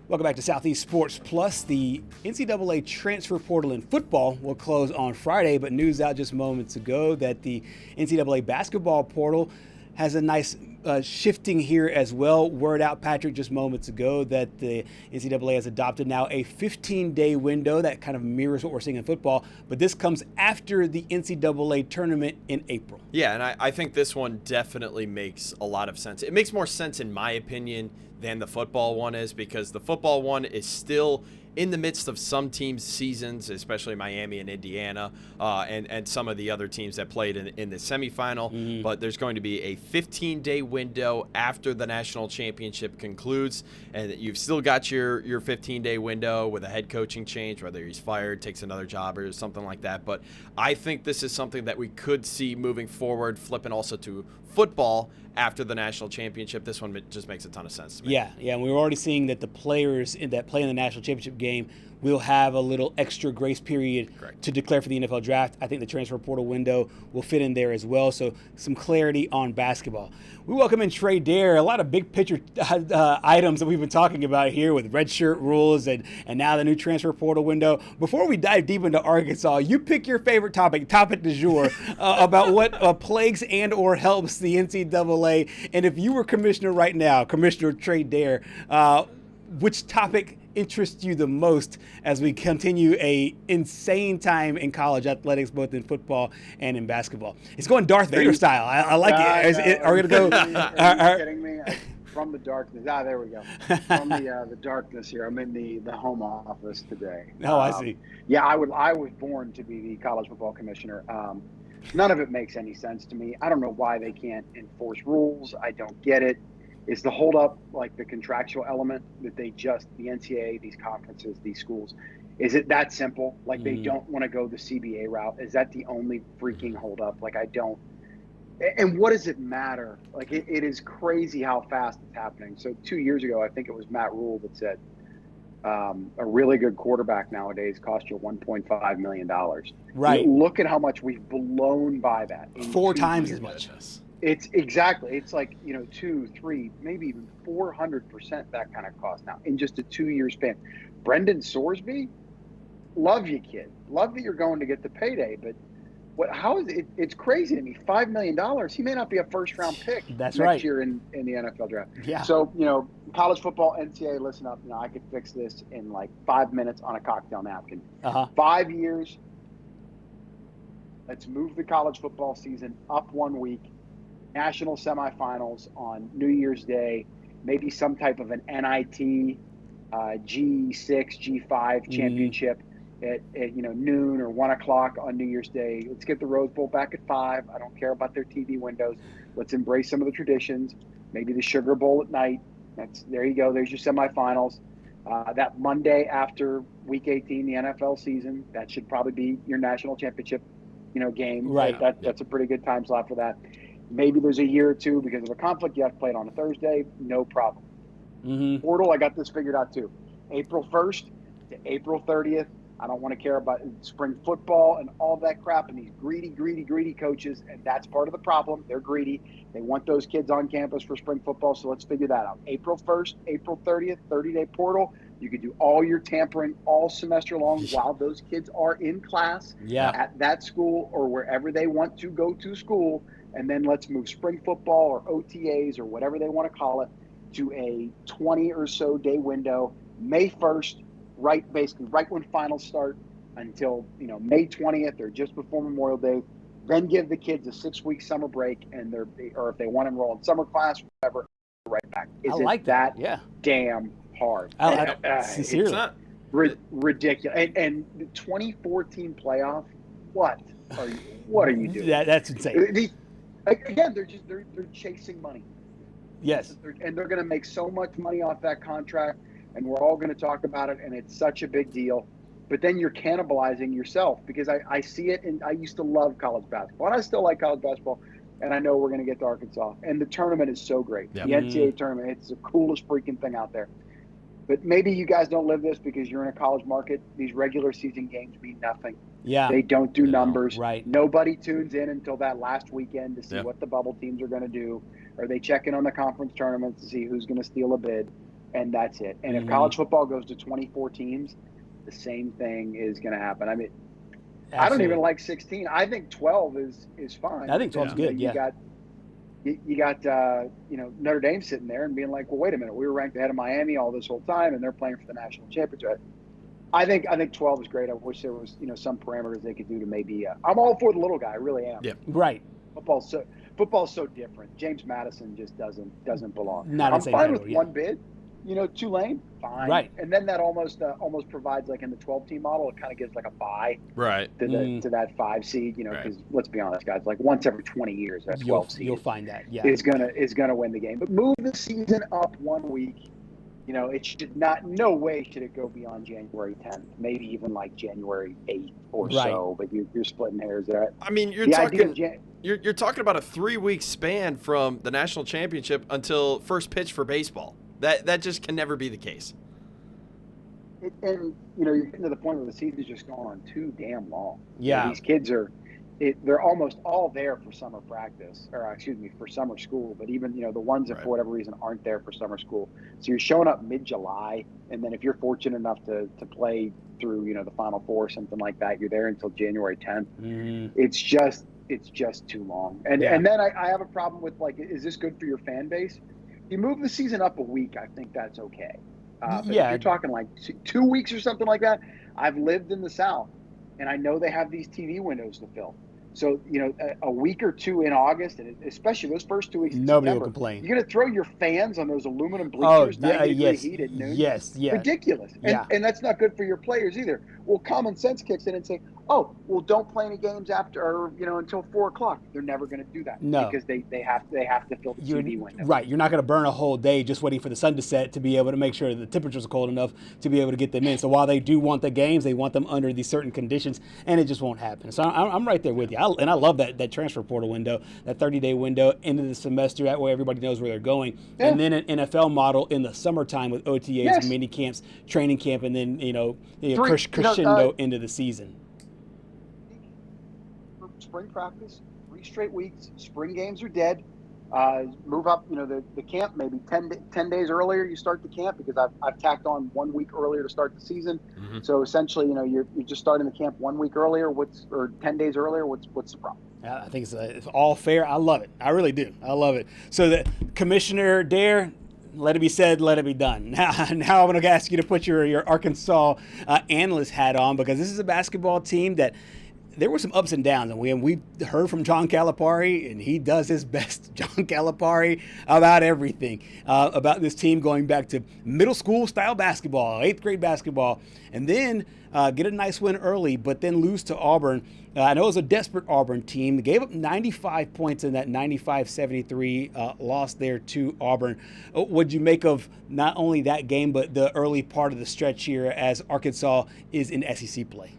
Welcome back to Southeast Sports Plus. The NCAA transfer portal in football will close on Friday, but news out just moments ago that the NCAA basketball portal has a nice shifting here as well. Word out, Patrick, just moments ago that the NCAA has adopted now a 15-day window that kind of mirrors what we're seeing in football, but this comes after the NCAA tournament in April. Yeah, and I think this one definitely makes a lot of sense. It makes more sense, in my opinion, than the football one is, because the football one is still in the midst of some teams' seasons, especially Miami and Indiana, and some of the other teams that played in the semifinal. Mm-hmm. But there's going to be a 15-day window after the national championship concludes, and you've still got your 15-day window with a head coaching change, whether he's fired, takes another job, or something like that. But I think this is something that we could see moving forward, flipping also to football after the national championship. This one just makes a ton of sense to me. Yeah, and we're already seeing that the players that play in the national championship game will have a little extra grace period to declare for the NFL draft. I think the transfer portal window will fit in there as well, so some clarity on basketball. We welcome in Trey Dare. A lot of big picture items that we've been talking about here with redshirt rules and now the new transfer portal window. Before we dive deep into Arkansas, you pick your favorite topic du jour, about what plagues and or helps the NCAA. And if you were commissioner right now, Commissioner Trey Dare, which topic interests you the most as we continue a insane time in college athletics, both in football and in basketball? It's going Darth Vader style. I like it. Are we going to go? Are you kidding me? From the darkness. There we go. From the darkness here. I'm in the home office today. Oh, I see. Yeah, I was born to be the college football commissioner. None of it makes any sense to me. I don't know why they can't enforce rules. I don't get it. Is the holdup like the contractual element that the NCAA, these conferences, these schools, is it that simple? Like they don't want to go the CBA route? Is that the only freaking holdup? Like I don't. And what does it matter? Like it is crazy how fast it's happening. So 2 years ago, I think it was Matt Rule that said a really good quarterback nowadays costs you $1.5 million. Right. Look at how much we've blown by that. 4 times as much. It's exactly. It's like 2, 3, maybe even 400% that kind of cost now in just a 2-year span. Brendan Sorsby, love you, kid. Love that you're going to get the payday, but how is it? It's crazy to me. $5 million. He may not be a first-round pick next year in the NFL draft. Yeah. So college football, NCAA, listen up. I could fix this in like 5 minutes on a cocktail napkin. 5 years. Let's move the college football season up 1 week. National semifinals on New Year's Day, maybe some type of an NIT G6, G5 championship at noon or 1 o'clock on New Year's Day. Let's get the Rose Bowl back at 5. I don't care about their TV windows. Let's embrace some of the traditions. Maybe the Sugar Bowl at night. There you go. There's your semifinals. That Monday after Week 18, the NFL season, that should probably be your national championship, game. Right. That's a pretty good time slot for that. Maybe there's a year or two because of a conflict. You have to play it on a Thursday. No problem. Portal, I got this figured out too. April 1st to April 30th. I don't want to care about spring football and all that crap and these greedy coaches. And that's part of the problem. They're greedy. They want those kids on campus for spring football. So let's figure that out. April 1st, April 30th, 30-day portal. You could do all your tampering all semester long while those kids are in class at that school or wherever they want to go to school. And then let's move spring football or OTAs or whatever they want to call it to a 20 or so day window, May 1st, right when finals start until May 20th or just before Memorial Day. Then give the kids a 6-week summer break and or if they want to enroll in summer class, whatever, right back. Is I like it that damn hard? Sincerely. It's not ridiculous. And the 2014 playoff, what are you doing? That's insane. Again, they're chasing money. Yes. And they're going to make so much money off that contract, and we're all going to talk about it, and it's such a big deal. But then you're cannibalizing yourself because I see it, and I used to love college basketball, and I still like college basketball, and I know we're going to get to Arkansas. And the tournament is so great. Yep. The NCAA tournament, it's the coolest freaking thing out there. But maybe you guys don't live this because you're in a college market. These regular season games mean nothing. Yeah. They don't do numbers. Right. Nobody tunes in until that last weekend to see what the bubble teams are going to do. Or they check in on the conference tournaments to see who's going to steal a bid. and that's it. And if college football goes to 24 teams, the same thing is going to happen. I mean, absolutely. I don't even like 16. I think 12 is fine. I think 12 is good. You got Notre Dame sitting there and being like, well, wait a minute, we were ranked ahead of Miami all this whole time, and they're playing for the national championship. I think 12 is great. I wish there was some parameters they could do to maybe. I'm all for the little guy. I really am. Yeah. Right. Football's so different. James Madison just doesn't belong. I'm fine with one bid. Tulane, fine. Right. And then that almost provides, like in the 12-team model, it kind of gives like a bye to that 5 seed, because let's be honest, guys, like once every 20 years, that 12 seed you'll find that, is gonna win the game. But move the season up 1 week. It should no way should it go beyond January 10th, maybe even like January 8th or so. But you're splitting hairs there. I mean, you're talking about a 3-week span from the national championship until first pitch for baseball. That just can never be the case. And you're getting to the point where the season's just going on too damn long. Yeah, these kids they're almost all there for summer practice, or for summer school. But even the ones that for whatever reason aren't there for summer school, so you're showing up mid-July, and then if you're fortunate enough to play through the Final Four or something like that, you're there until January 10th. Mm-hmm. It's just too long. And then I have a problem with, like, is this good for your fan base? You move the season up a week, I think that's okay. But if you're talking like 2 weeks or something like that, I've lived in the South, and I know they have these TV windows to fill. So, a week or two in August, and especially those first 2 weeks in nobody September, will complain. You're going to throw your fans on those aluminum bleachers, 90-degree heat at noon? Yes, yeah. Ridiculous. And that's not good for your players either. Well, common sense kicks in and say, oh, well, don't play any games after, or, until 4 o'clock. They're never going to do that. No. Because they have to fill the TV window. Right. You're not going to burn a whole day just waiting for the sun to set to be able to make sure the temperatures are cold enough to be able to get them in. So while they do want the games, they want them under these certain conditions, and it just won't happen. So I'm right there with you. I love that transfer portal window, that 30-day window into the semester. That way everybody knows where they're going. Yeah. And then an NFL model in the summertime with OTAs, mini camps, training camp, and then, crescendo into the season. Spring practice, 3 straight weeks. Spring games are dead. Move up, the camp maybe 10 days earlier. You start the camp because I've tacked on 1 week earlier to start the season. Mm-hmm. So essentially, you're just starting the camp 1 week earlier. Or 10 days earlier? What's the problem? I think it's all fair. I love it. I really do. I love it. So the Commissioner Dare. Let it be said, let it be done. Now I'm going to ask you to put your Arkansas analyst hat on, because this is a basketball team that there were some ups and downs, and we heard from John Calipari, and he does his best, John Calipari, about everything, about this team going back to middle school style basketball, 8th grade basketball, and then get a nice win early, but then lose to Auburn. I know it was a desperate Auburn team. They gave up 95 points in that 95-73 loss there to Auburn. What'd you make of not only that game, but the early part of the stretch here as Arkansas is in SEC play?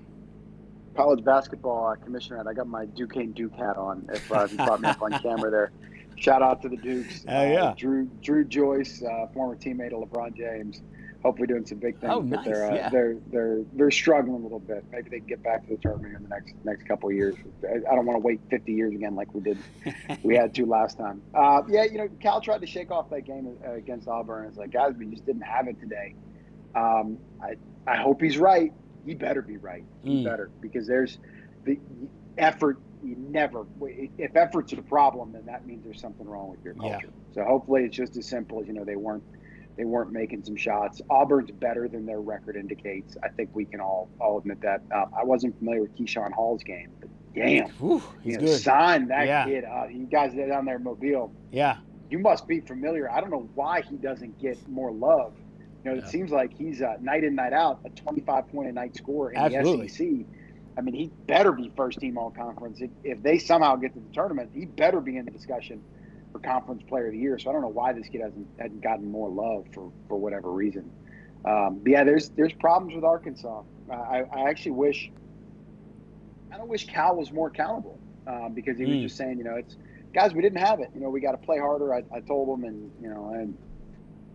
College basketball commissioner, I got my Duquesne Duke hat on. If you brought me up on camera there, shout out to the Dukes. Drew Joyce, former teammate of LeBron James. Hopefully doing some big things. Oh, nice. But they're struggling a little bit. Maybe they can get back to the tournament in the next couple of years. I don't want to wait 50 years again like we had to last time. Cal tried to shake off that game against Auburn. It's like, guys, we just didn't have it today. I hope he's right. He better be right. He better, because there's the effort. If effort's a problem, then that means there's something wrong with your culture. Yeah. So hopefully it's just as simple as, they weren't making some shots. Auburn's better than their record indicates. I think we can all admit that. I wasn't familiar with Keyshawn Hall's game, but damn, he's good. Sign that kid. You guys down there in Mobile. Yeah. You must be familiar. I don't know why he doesn't get more love. It seems like he's night in, night out, a 25-point-a-night scorer in the SEC. I mean, he better be first-team all-conference. If they somehow get to the tournament, he better be in the discussion for Conference Player of the Year. So I don't know why this kid hasn't gotten more love for whatever reason. There's problems with Arkansas. I actually wish Cal was more accountable, because he was just saying, it's guys, we didn't have it. We got to play harder. I told them, and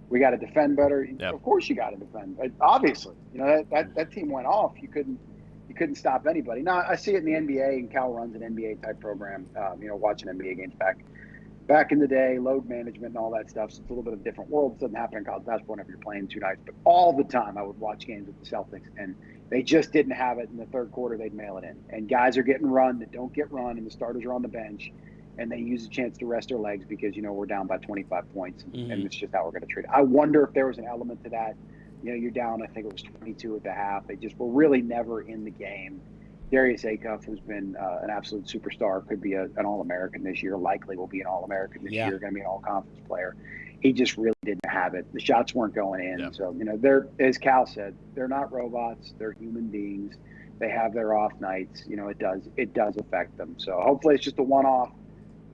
we got to defend better. Yep. Of course, you got to defend. Obviously, that team went off. You couldn't stop anybody. Now I see it in the NBA, and Cal runs an NBA type program. Watching NBA games back. back in the day, load management and all that stuff. So it's a little bit of a different world. It doesn't happen in college basketball whenever you're playing 2 nights. But all the time I would watch games with the Celtics, and they just didn't have it in the third quarter. They'd mail it in. And guys are getting run that don't get run, and the starters are on the bench, and they use a chance to rest their legs because, we're down by 25 points, and it's just how we're going to treat it. I wonder if there was an element to that. You're down, I think it was 22 at the half. They just were really never in the game. Darius Acuff, who's been an absolute superstar, could be an All-American this year, likely will be an All-American this year, going to be an All-Conference player. He just really didn't have it. The shots weren't going in. Yeah. So, they're, as Cal said, they're not robots. They're human beings. They have their off nights. It does affect them. So hopefully it's just a one-off.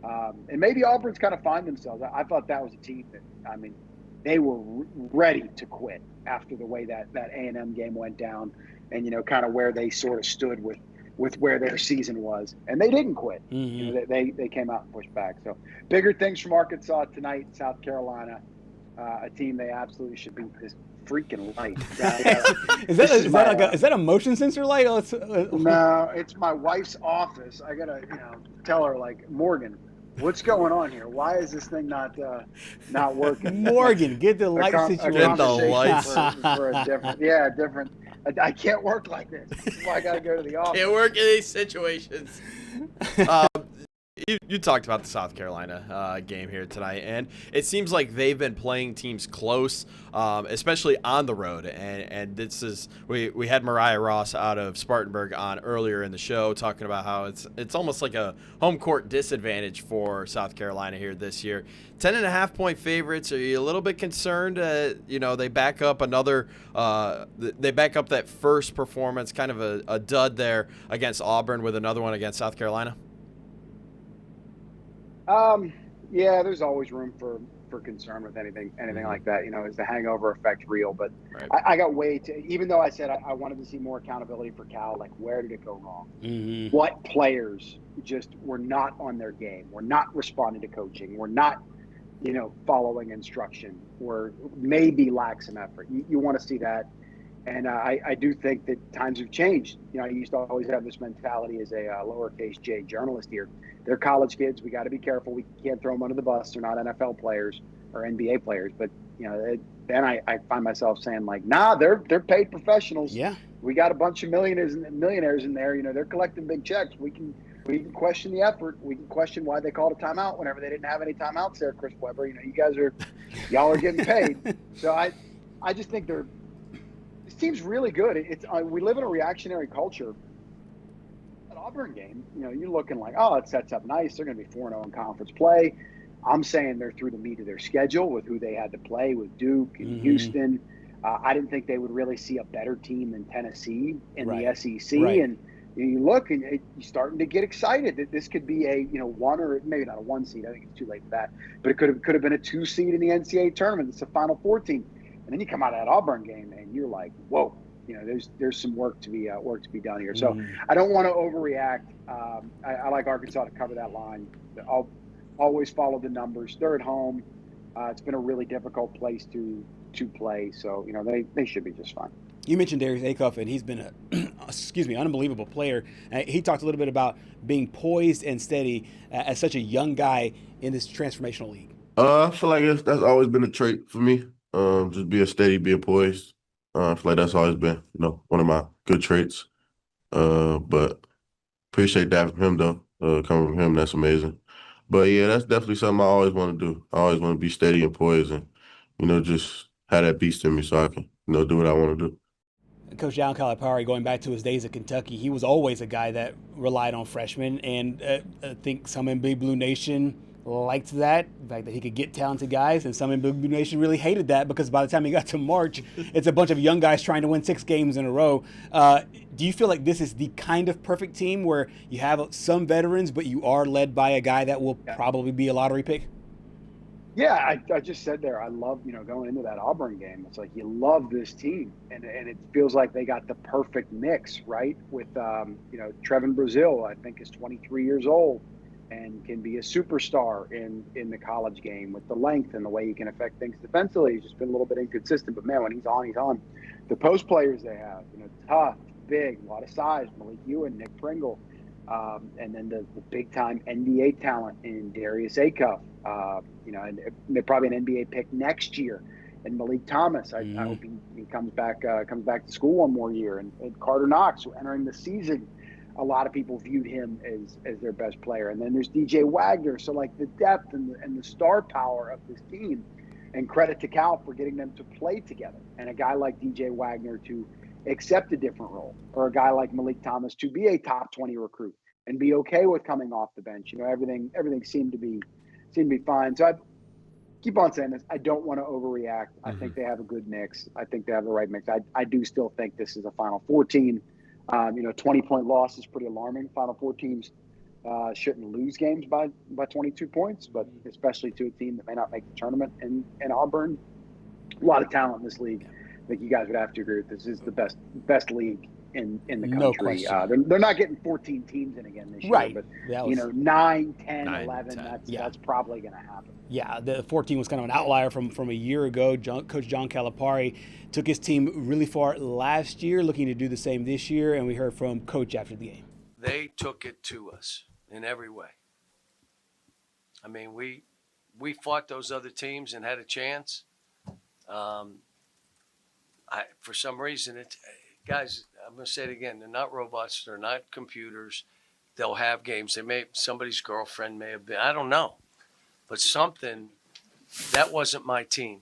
And maybe Auburn's kind of find themselves. I thought that was a team that, they were ready to quit after the way that A&M game went down, and kind of where they sort of stood with where their season was, and they didn't quit. They came out and pushed back. So bigger things from Arkansas tonight. South Carolina, a team they absolutely should beat. This freaking light. Is that a motion sensor light? No, it's my wife's office. I gotta tell her, like, Morgan, what's going on here? Why is this thing not working? Morgan, get the light situation. Get the lights. For a different. I can't work like this. This is why I got to go to the office. Can't work in these situations. You talked about the South Carolina game here tonight, and it seems like they've been playing teams close, especially on the road. And this is we had Mariah Ross out of Spartanburg on earlier in the show talking about how it's almost like a home court disadvantage for South Carolina here this year. 10.5-point favorites. Are you a little bit concerned? They back up they back up that first performance, kind of a dud there against Auburn, with another one against South Carolina. Yeah, there's always room for concern with anything like that. Is the hangover effect real? But right. I got even though I said I wanted to see more accountability for Cal, like, where did it go wrong? Mm-hmm. What players just were not on their game, were not responding to coaching, were not, following instruction, or maybe lack some effort. You want to see that. And I do think that times have changed. I used to always have this mentality as a lowercase j journalist here. They're college kids. We got to be careful. We can't throw them under the bus. They're not NFL players or NBA players. But then I find myself saying, like, nah, they're paid professionals. Yeah, we got a bunch of millionaires in there. They're collecting big checks. We can question the effort. We can question why they called a timeout whenever they didn't have any timeouts there, Chris Webber. Y'all are getting paid. So I just think this team's really good. We live in a reactionary culture. That Auburn game, you're looking like, oh, it sets up nice. They're going to be 4-0 in conference play. I'm saying they're through the meat of their schedule with who they had to play with Duke and Houston. I didn't think they would really see a better team than Tennessee in the SEC. Right. And you look and you're starting to get excited that this could be a 1, or maybe not a 1 seed. I think it's too late for that. But it could have been a 2 seed in the NCAA tournament. It's a Final Four team. And then you come out of that Auburn game and you're like, whoa, there's some work to be done here. So I don't want to overreact. I like Arkansas to cover that line. I'll always follow the numbers. They're at home. It's been a really difficult place to play. So, they should be just fine. You mentioned Darius Acuff, and he's been an unbelievable player. He talked a little bit about being poised and steady as such a young guy in this transformational league. I feel like that's always been a trait for me. Just being steady, being poised. I feel like that's always been, one of my good traits. But appreciate that from him, though. Coming from him, that's amazing. But, yeah, that's definitely something I always want to do. I always want to be steady and poised and, just have that beast in me so I can, do what I want to do. Coach John Calipari, going back to his days at Kentucky, he was always a guy that relied on freshmen. And I think some in Big Blue Nation liked that, the fact that he could get talented guys, and some in Big Blue Nation really hated that because by the time he got to March, it's a bunch of young guys trying to win 6 games in a row. Do you feel like this is the kind of perfect team where you have some veterans, but you are led by a guy that will probably be a lottery pick? Yeah, I just said there, I love, going into that Auburn game, it's like you love this team, and it feels like they got the perfect mix, right? With, Trevin Brazile, I think, is 23 years old and can be a superstar in the college game with the length and the way he can affect things defensively. He's just been a little bit inconsistent, but man, when he's on, he's on. The post players they have, tough, big, a lot of size, Malik Ewan, Nick Pringle, and then the big time NBA talent in Darius Acuff And they're probably an NBA pick next year. And Malik Thomas, I hope he comes back to school one more year. And Carter Knox, entering the season, a lot of people viewed him as their best player. And then there's DJ Wagner. So like the depth and the star power of this team, and credit to Cal for getting them to play together. And a guy like DJ Wagner to accept a different role, or a guy like Malik Thomas to be a top 20 recruit and be okay with coming off the bench. Everything seemed to be fine. So I keep on saying this. I don't want to overreact. I think they have a good mix. I think they have the right mix. I do still think this is a Final Four team. 20-point loss is pretty alarming. Final Four teams shouldn't lose games by 22 points, but especially to a team that may not make the tournament. And Auburn, a lot of talent in this league. I think you guys would have to agree with this. Is the best league in the country. No question. They're not getting 14 teams in again this year, but 9, 10, 11, that's probably going to happen. Yeah, the 14 was kind of an outlier from a year ago. Coach John Calipari took his team really far last year, looking to do the same this year, and we heard from Coach after the game. They took it to us in every way. I mean, we fought those other teams and had a chance. For some reason, guys, I'm going to say it again, they're not robots, they're not computers. They'll have games. Somebody's girlfriend may have been, I don't know. But something, that wasn't my team.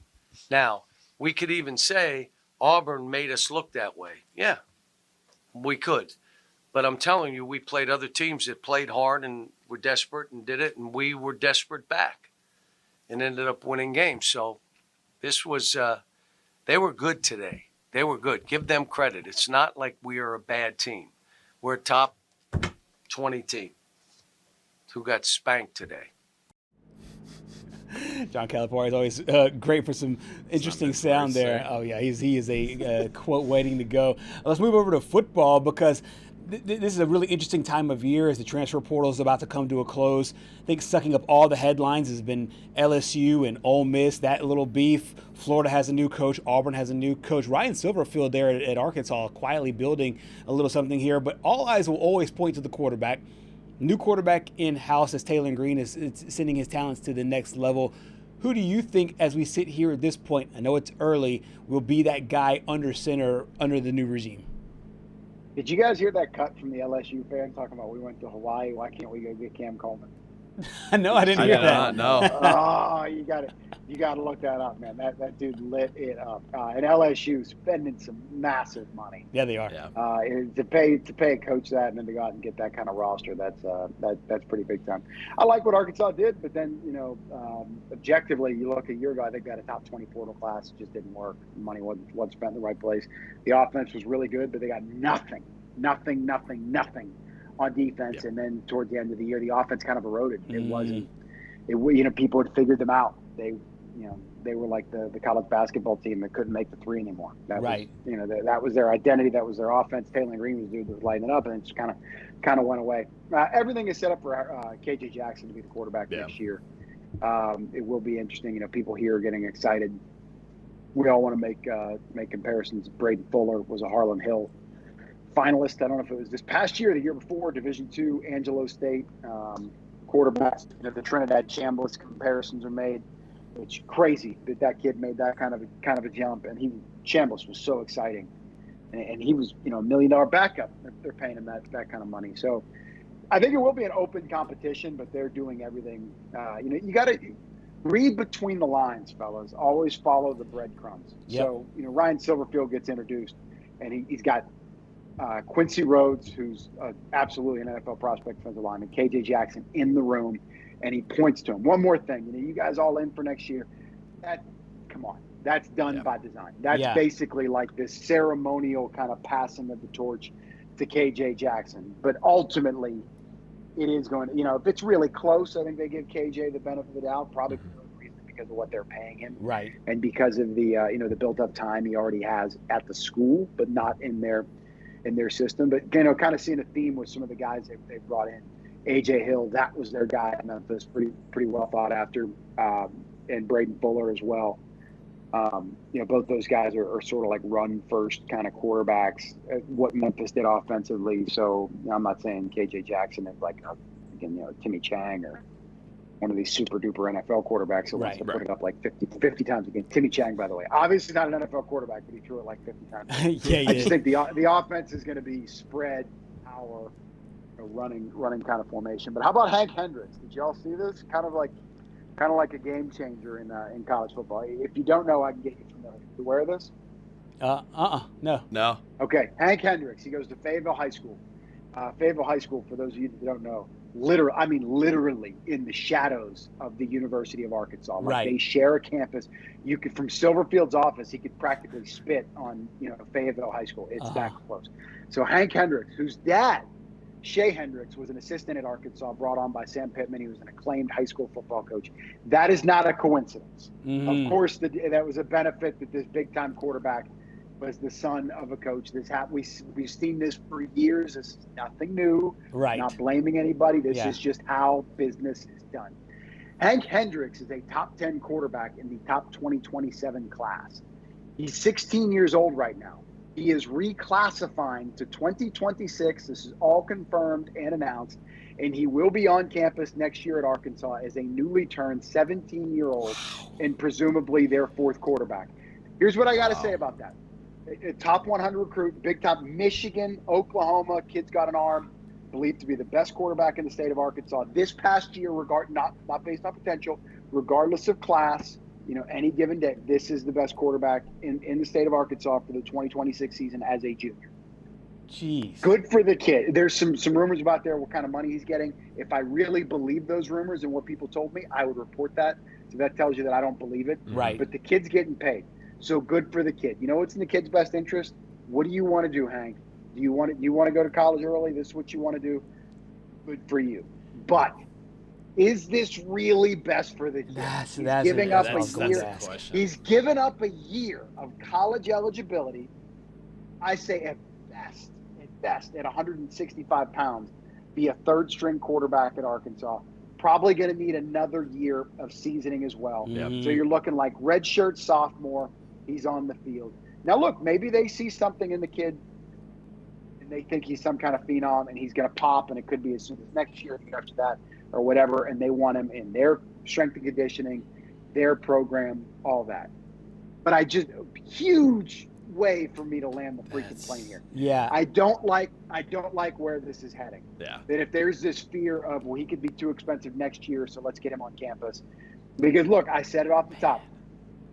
Now, we could even say Auburn made us look that way. Yeah, we could. But I'm telling you, we played other teams that played hard and were desperate and did it, and we were desperate back and ended up winning games. So this was they were good today. They were good. Give them credit. It's not like we are a bad team. We're a top 20 team who got spanked today. John Calipari is always great for some interesting sound there. Oh, yeah, he is a quote waiting to go. Let's move over to football because this is a really interesting time of year as the transfer portal is about to come to a close. I think sucking up all the headlines has been LSU and Ole Miss, that little beef. Florida has a new coach. Auburn has a new coach. Ryan Silverfield there at Arkansas quietly building a little something here. But all eyes will always point to the quarterback. New quarterback in-house as Taylor Green is sending his talents to the next level. Who do you think, as we sit here at this point, I know it's early, will be that guy under center under the new regime? Did you guys hear that cut from the LSU fan talking about we went to Hawaii? Why can't we go get Cam Coleman? No, I didn't hear that. No. Oh, you got to look that up, man. That dude lit it up. And LSU spending some massive money. Yeah, they are. Yeah. To pay a coach that and then to go out and get that kind of roster, that's pretty big time. I like what Arkansas did, but then objectively, you look a year ago, I think they had a top 20 portal class. It just didn't work. The money wasn't spent in the right place. The offense was really good, but they got nothing on defense. And then toward the end of the year, the offense kind of eroded. It wasn't. People had figured them out. They were like the college basketball team that couldn't make the three anymore. That right. Was, that was their identity. That was their offense. Taylor Green was the dude that was lighting it up, and it just kind of went away. Everything is set up for KJ Jackson to be the quarterback next year. It will be interesting. People here are getting excited. We all want to make comparisons. Braden Fuller was a Harlan Hill finalist. I don't know if it was this past year or the year before. Division II, Angelo State quarterbacks. The Trinidad Chambliss comparisons are made. It's crazy that kid made that kind of a jump, and Chambliss was so exciting, and he was $1 million backup. They're paying him that kind of money. So I think it will be an open competition, but they're doing everything. You got to read between the lines, fellas. Always follow the breadcrumbs. Yep. So Ryan Silverfield gets introduced, and he's got Quincy Rhodes, who's absolutely an NFL prospect defensive lineman, KJ Jackson in the room, and he points to him. One more thing, you guys all in for next year? Come on, that's done by design. That's basically like this ceremonial kind of passing of the torch to KJ Jackson. But ultimately, it is going to, if it's really close, I think they give KJ the benefit of the doubt, probably for no reason because of what they're paying him, right? And because of the the built-up time he already has at the school, but not in their system. But kind of seeing a theme with some of the guys they've brought in. AJ Hill, that was their guy at Memphis, pretty well thought after, and Braden Fuller as well. Both those guys are sort of like run first kind of quarterbacks. What Memphis did offensively. So I'm not saying KJ Jackson is like Timmy Chang or one of these super duper NFL quarterbacks that wants to put it up like 50 times a game. Timmy Chang, by the way, obviously not an NFL quarterback, but he threw it like 50 times. Yeah, I just think the offense is going to be spread, power, running kind of formation. But how about Hank Hendricks? Did y'all see this? Kind of like a game changer in college football. If you don't know, I can get you familiar. You aware of this? No. Okay, Hank Hendricks. He goes to Fayetteville High School. Fayetteville High School, for those of you that don't know, literally in the shadows of the University of Arkansas. Like they share a campus. You could, from Silverfield's office, he could practically spit on Fayetteville High School. It's that close. So Hank Hendricks, whose dad, Shea Hendricks, was an assistant at Arkansas, brought on by Sam Pittman. He was an acclaimed high school football coach. That is not a coincidence. Of course, that was a benefit that this big-time quarterback was the son of a coach. We've seen this for years. This is nothing new. Right. Not blaming anybody. This is just how business is done. Hank Hendricks is a top 10 quarterback in the top 2027 class. He's 16 years old right now. He is reclassifying to 2026. This is all confirmed and announced. And he will be on campus next year at Arkansas as a newly turned 17-year-old and presumably their fourth quarterback. Here's what I got to say about that. A top 100 recruit, big time, Michigan, Oklahoma, kid's got an arm, believed to be the best quarterback in the state of Arkansas. This past year, not based on potential, regardless of class, any given day, this is the best quarterback in the state of Arkansas for the 2026 season as a junior. Jeez. Good for the kid. There's some rumors about there what kind of money he's getting. If I really believe those rumors and what people told me, I would report that. So that tells you that I don't believe it. Right. But the kid's getting paid. So good for the kid. You know what's in the kid's best interest? What do you want to do, Hank? Do you want to go to college early? This is what you want to do. Good for you. But is this really best for the kid? He's given up a year of college eligibility. I say at best, at 165 pounds, be a third string quarterback at Arkansas. Probably going to need another year of seasoning as well. Yep. So you're looking like redshirt sophomore. He's on the field. Now, look, maybe they see something in the kid and they think he's some kind of phenom and he's going to pop, and it could be as soon as next year, the year after that, or whatever, and they want him in their strength and conditioning, their program, all that. But huge way for me to land the freaking plane here. Yeah. I don't like where this is heading. Yeah. That if there's this fear of, well, he could be too expensive next year, so let's get him on campus. Because look, I said it off the top.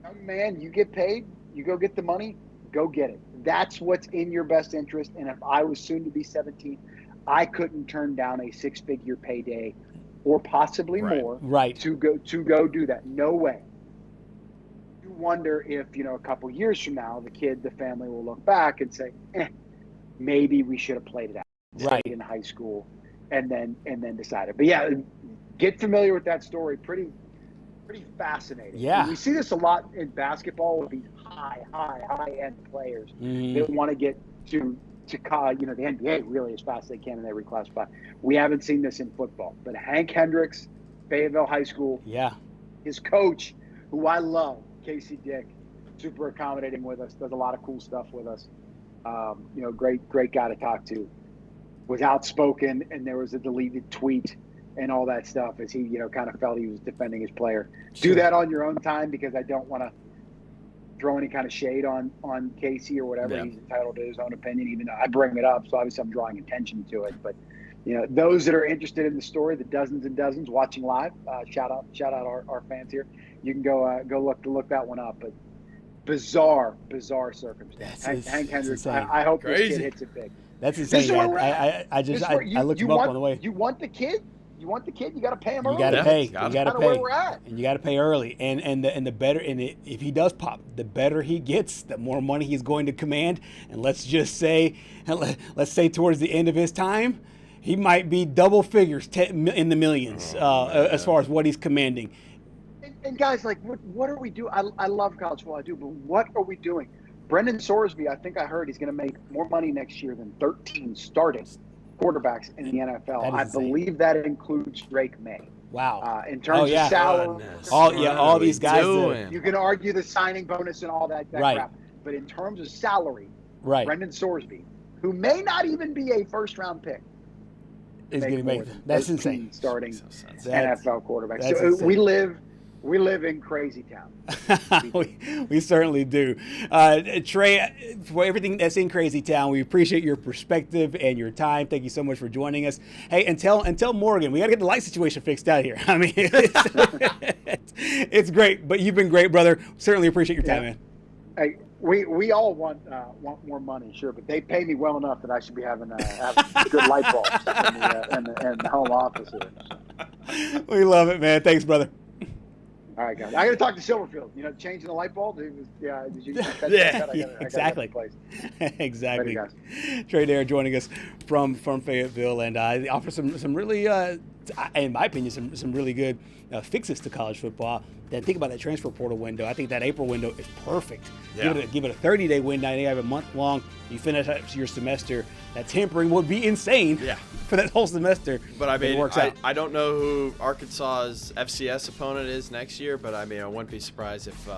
Young man, you get paid, you go get the money, go get it. That's what's in your best interest. And if I was soon to be 17, I couldn't turn down a six-figure payday or possibly more to go do that. No way. You wonder if, a couple years from now, the family will look back and say, maybe we should have played it out in high school and then decided. But yeah, get familiar with that story. Pretty fascinating. Yeah. And we see this a lot in basketball with these high-end players that want to get to the NBA really as fast as they can and they reclassify. We haven't seen this in football. But Hank Hendricks, Fayetteville High School, his coach, who I love, Casey Dick, super accommodating with us, does a lot of cool stuff with us. Great guy to talk to. Was outspoken, and there was a deleted tweet and all that stuff as he, kind of felt he was defending his player. Sure. Do that on your own time, because I don't want to throw any kind of shade on Casey or whatever. Yeah. He's entitled to his own opinion, even though I bring it up, so obviously I'm drawing attention to it. But those that are interested in the story, the dozens and dozens watching live, shout out our fans here. You can go look that one up. But bizarre circumstance. Hank Hendricks. I hope this kid hits it big. That's insane. I looked him up on the way. You want the kid? You got to pay him early. You got to pay. You got to pay. Where we're at. And you got to pay early. And the better. And if he does pop, the better he gets, the more money he's going to command. And let's say towards the end of his time, he might be double figures in the millions as far as what he's commanding. And guys, what are we doing? I love college football, I do, but what are we doing? Brendan Sorsby, I think I heard he's going to make more money next year than 13 starting quarterbacks in the NFL. I believe that includes Drake May. Wow. In terms of salary. All these guys. You can argue the signing bonus and all that crap. But in terms of salary, Brendan Sorsby, who may not even be a first-round pick, is going to make that's insane. Starting NFL quarterback. So we live in crazy town. we certainly do. Trey, for everything that's in Crazy Town, we appreciate your perspective and your time. Thank you so much for joining us. Hey, and tell Morgan, we got to get the light situation fixed out here. I mean, it's great, but you've been great, brother. Certainly appreciate your time, man. Hey, we all want more money, sure, but they pay me well enough that I should be having good light bulbs in the home office here. We love it, man. Thanks, brother. All right, guys. I got to talk to Silverfield. Changing the light bulb. Exactly. Exactly. Guys. Trey Dare joining us from Fayetteville, and I offer some really, in my opinion, some really good fixes to college football. Then think about that transfer portal window. I think that April window is perfect. Yeah. Give it a 30-day window. You have a month long. You finish up your semester. That tampering would be insane for that whole semester. But I mean, I don't know who Arkansas's FCS opponent is next year, but I mean, I wouldn't be surprised if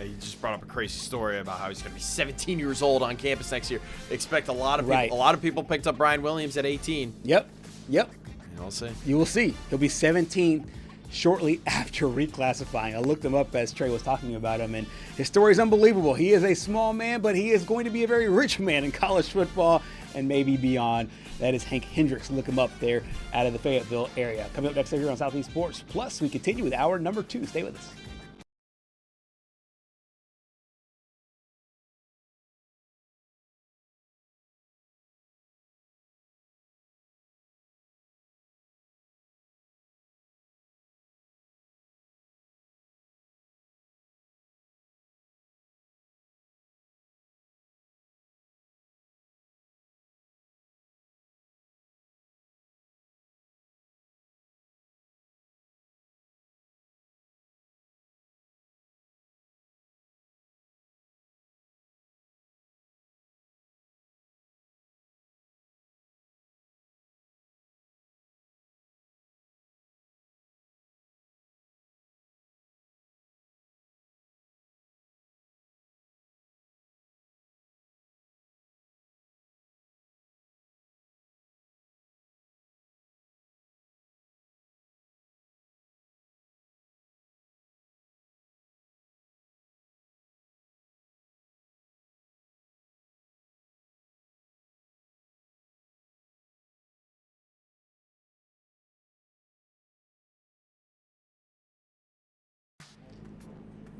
he just brought up a crazy story about how he's going to be 17 years old on campus next year. Expect a lot of people. A lot of people picked up Brian Williams at 18. Yep. And we'll see. You will see. He'll be 17 shortly after reclassifying. I looked him up as Trey was talking about him, and his story is unbelievable. He is a small man, but he is going to be a very rich man in college football and maybe beyond. That is Hank Hendricks. Look him up there out of the Fayetteville area. Coming up next here on Southeast Sports Plus, we continue with hour number 2. Stay with us.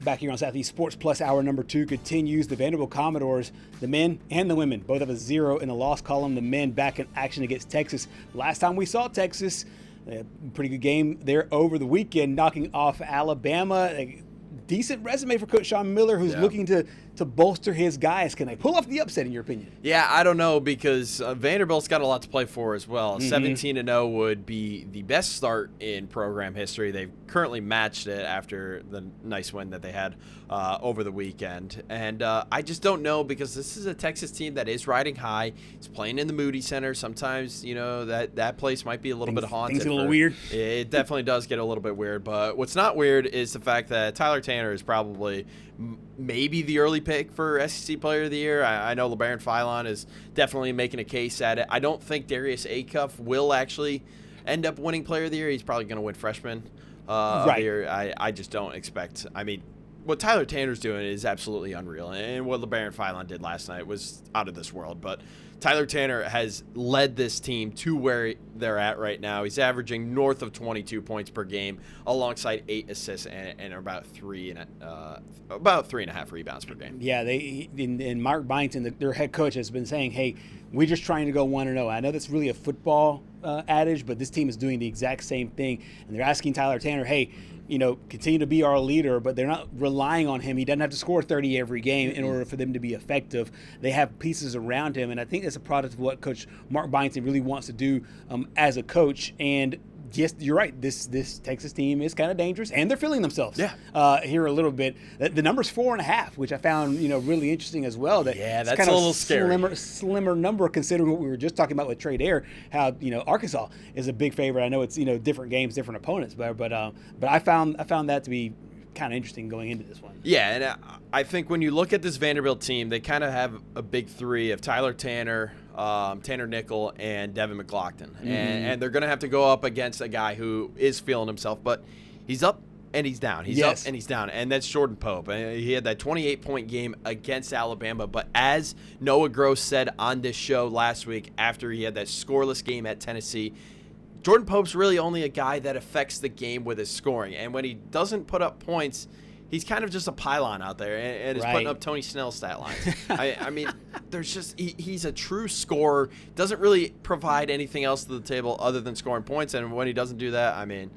Back here on Southeast Sports Plus, hour number 2 continues. The Vanderbilt Commodores, the men and the women, both have a 0 in the loss column. The men back in action against Texas. Last time we saw Texas, a pretty good game there over the weekend, knocking off Alabama. A decent resume for Coach Sean Miller, who's looking to bolster his guys. Can they pull off the upset, in your opinion? Yeah, I don't know, because Vanderbilt's got a lot to play for as well. 17-0 would be the best start in program history. They've currently matched it after the nice win that they had over the weekend. And I just don't know, because this is a Texas team that is riding high. It's playing in the Moody Center. Sometimes, that place might be a little bit haunted. Things get a little weird. It definitely does get a little bit weird. But what's not weird is the fact that Tyler Tanner is probably maybe the early pick for SEC Player of the Year. I know LeBaron Philon is definitely making a case at it. I don't think Darius Acuff will actually end up winning Player of the Year. He's probably going to win Freshman of the Year. I just don't expect. I mean, what Tyler Tanner's doing is absolutely unreal, and what LeBaron Philon did last night was out of this world. But Tyler Tanner has led this team to where they're at right now. He's averaging north of 22 points per game, alongside 8 assists and about 3.5 rebounds per game. Yeah, and Mark Byington, their head coach, has been saying, "Hey, we're just trying to go 1-0." I know that's really a football adage, but this team is doing the exact same thing, and they're asking Tyler Tanner, "Hey, continue to be our leader," but they're not relying on him. He doesn't have to score 30 every game in order for them to be effective. They have pieces around him, and I think that's a product of what Coach Mark Byington really wants to do as a coach. And yes, you're right. This Texas team is kind of dangerous, and they're feeling themselves here a little bit. The number's 4.5, which I found really interesting as well. That's kind of a little scary. Slimmer number, considering what we were just talking about with Trey Dare, how Arkansas is a big favorite. I know it's different games, different opponents, but I found that to be kind of interesting going into this one. Yeah, and I think when you look at this Vanderbilt team, they kind of have a big three of Tyler Tanner, Tanner Nickel and Devin McLaughlin. And they're going to have to go up against a guy who is feeling himself, but he's up and he's down. He's up and he's down. And that's Jordan Pope. He had that 28-point game against Alabama. But as Noah Gross said on this show last week after he had that scoreless game at Tennessee, Jordan Pope's really only a guy that affects the game with his scoring. And when he doesn't put up points, he's kind of just a pylon out there and is putting up Tony Snell stat lines. I mean, there's just he's a true scorer, doesn't really provide anything else to the table other than scoring points. And when he doesn't do that, I mean,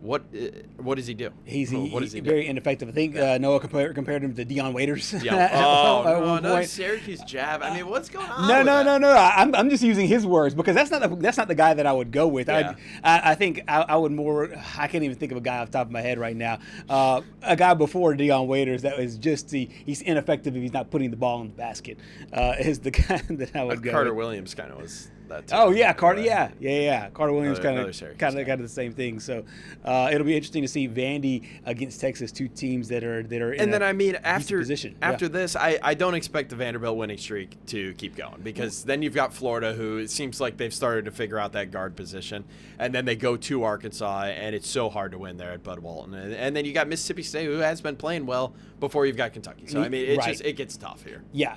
what does he do? He's very ineffective. I think Noah compared him to Dion Waiters. No, Syracuse jab. I mean, what's going on? No. I'm just using his words because that's not the guy that I would go with. Yeah. I think I would more. I can't even think of a guy off the top of my head right now. A guy before Dion Waiters that was just he's ineffective if he's not putting the ball in the basket. Is the guy that I would go. Carter with. Williams kind of was. Oh yeah, Carter. Yeah. Carter Williams kind of the same thing. So it'll be interesting to see Vandy against Texas, two teams that are in. And then I mean after position. This, I don't expect the Vanderbilt winning streak to keep going because then you've got Florida, who it seems like they've started to figure out that guard position, and then they go to Arkansas, and it's so hard to win there at Bud Walton, and then you got Mississippi State, who has been playing well before you've got Kentucky. So I mean, it gets tough here. Yeah,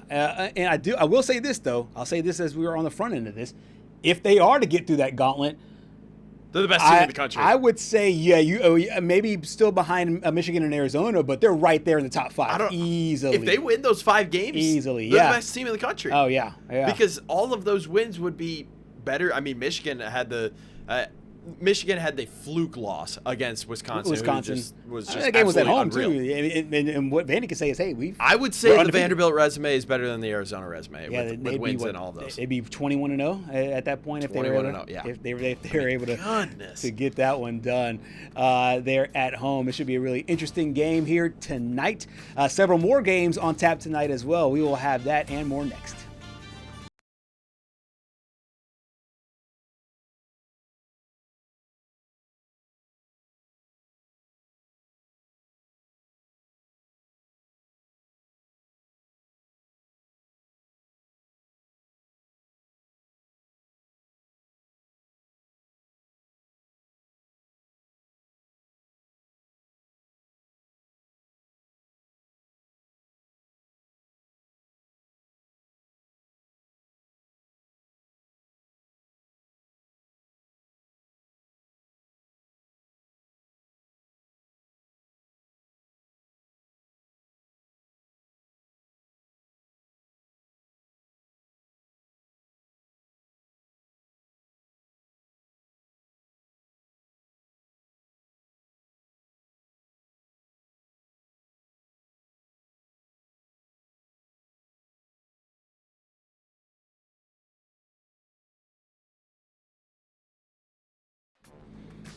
and I will say this though. I'll say this as we were on the front end of this. If they are to get through that gauntlet, they're the best team in the country. I would say, you maybe still behind Michigan and Arizona, but they're right there in the top 5 easily. If they win those 5 games, they're the best team in the country. Oh yeah. Because all of those wins would be better. I mean, Michigan had the fluke loss against Wisconsin. That game was at home unreal. Too. And what Vandy can say is, hey, I would say the Vanderbilt resume is better than the Arizona resume with wins and all of those. They'd be 21-0 at that point if they were able to get that one done. They're at home. It should be a really interesting game here tonight. Several more games on tap tonight as well. We will have that and more next.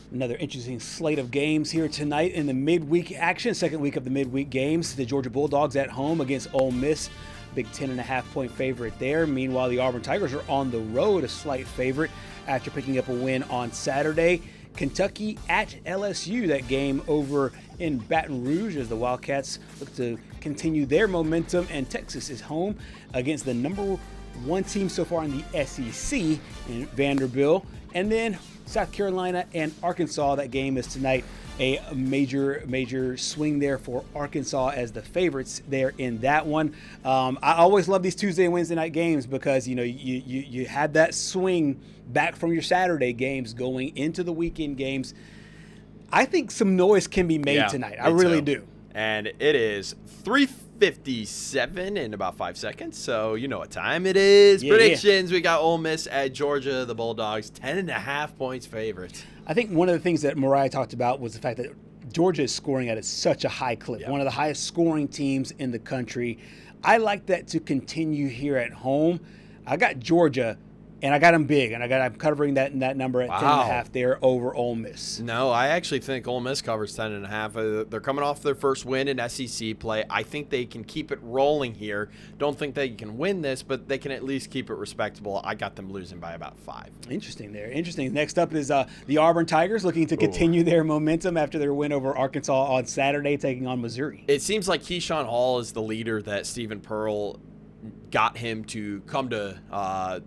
Another interesting slate of games here tonight in the midweek action. Second week of the midweek games. The Georgia Bulldogs at home against Ole Miss. Big 10.5-point favorite there. Meanwhile, the Auburn Tigers are on the road, a slight favorite after picking up a win on Saturday. Kentucky at LSU, that game over in Baton Rouge as the Wildcats look to continue their momentum. And Texas is home against the number 1 team so far in the SEC in Vanderbilt. And then South Carolina and Arkansas, that game is tonight. A major swing there for Arkansas as the favorites there in that one. I always love these Tuesday and Wednesday night games because you had that swing back from your Saturday games going into the weekend games. I think some noise can be made tonight. I really do. And it is 3:57 in about 5 seconds, so you know what time it is. Predictions. We got Ole Miss at Georgia, the Bulldogs, 10.5 points favorites. I think one of the things that Mariah talked about was the fact that Georgia is scoring at such a high clip, one of the highest scoring teams in the country. I like that to continue here at home. I got Georgia, and I got them big, and I'm covering that number at 10.5 there over Ole Miss. No, I actually think Ole Miss covers 10.5. They're coming off their first win in SEC play. I think they can keep it rolling here. Don't think they can win this, but they can at least keep it respectable. I got them losing by about 5. Interesting there. Interesting. Next up is the Auburn Tigers looking to continue their momentum after their win over Arkansas on Saturday, taking on Missouri. It seems like Keyshawn Hall is the leader that Stephen Pearl got him to come to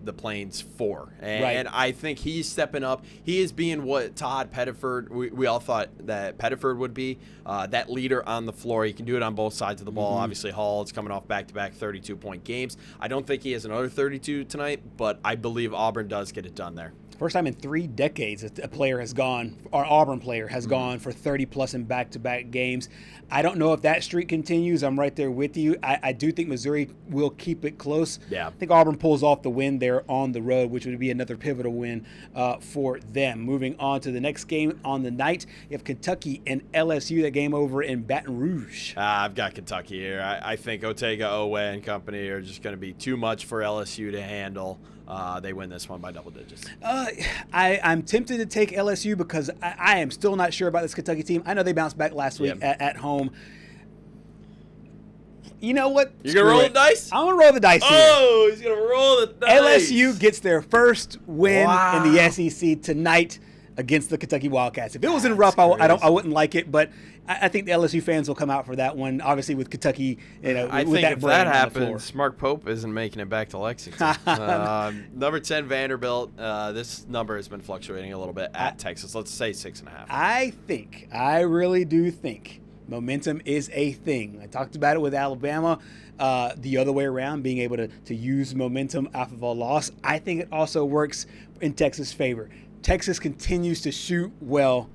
the Plains for. And I think he's stepping up. He is being what Todd Pettiford, we all thought that Pettiford would be, that leader on the floor. He can do it on both sides of the ball. Obviously, Hall is coming off back-to-back 32-point games. I don't think he has another 32 tonight, but I believe Auburn does get it done there. First time in 3 decades a player has gone, or Auburn player has gone for 30-plus in back-to-back games. I don't know if that streak continues. I'm right there with you. I do think Missouri will keep it close. Yeah. I think Auburn pulls off the win there on the road, which would be another pivotal win for them. Moving on to the next game on the night, you have Kentucky and LSU, that game over in Baton Rouge. I've got Kentucky here. I think Otega, Owe, and company are just going to be too much for LSU to handle. They win this one by double digits. I'm tempted to take LSU because I am still not sure about this Kentucky team. I know they bounced back last week at home. You know what? You're going to roll the dice? I'm going to roll the dice here. Oh, he's going to roll the dice. LSU gets their first win in the SEC tonight against the Kentucky Wildcats. If it was in rough, I wouldn't like it, but I think the LSU fans will come out for that one. Obviously, with Kentucky, I with think that if brand that on the happens, Mark Pope isn't making it back to Lexington. Number 10, Vanderbilt. This number has been fluctuating a little bit at Texas. Let's say 6.5. I really do think momentum is a thing. I talked about it with Alabama. The other way around, being able to use momentum off of a loss. I think it also works in Texas' favor. Texas continues to shoot well,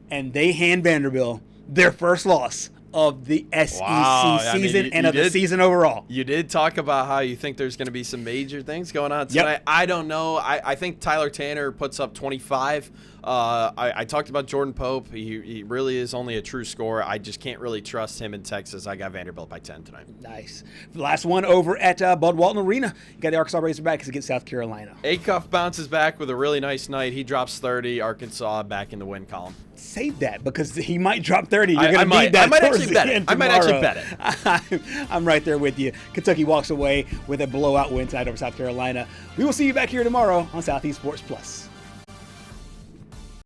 and they hand Vanderbilt their first loss of the SEC season and of the season overall. You did talk about how you think there's going to be some major things going on tonight. Yep. I don't know. I think Tyler Tanner puts up 25. I talked about Jordan Pope. He really is only a true scorer. I just can't really trust him in Texas. I got Vanderbilt by 10 tonight. Nice. The last one over at Bud Walton Arena. You got the Arkansas Razorbacks against South Carolina. Acuff bounces back with a really nice night. He drops 30. Arkansas back in the win column. Save that because he might drop 30. You're going to need that. I might actually bet it. I might actually bet it. I'm right there with you. Kentucky walks away with a blowout win tonight over South Carolina. We will see you back here tomorrow on Southeast Sports Plus.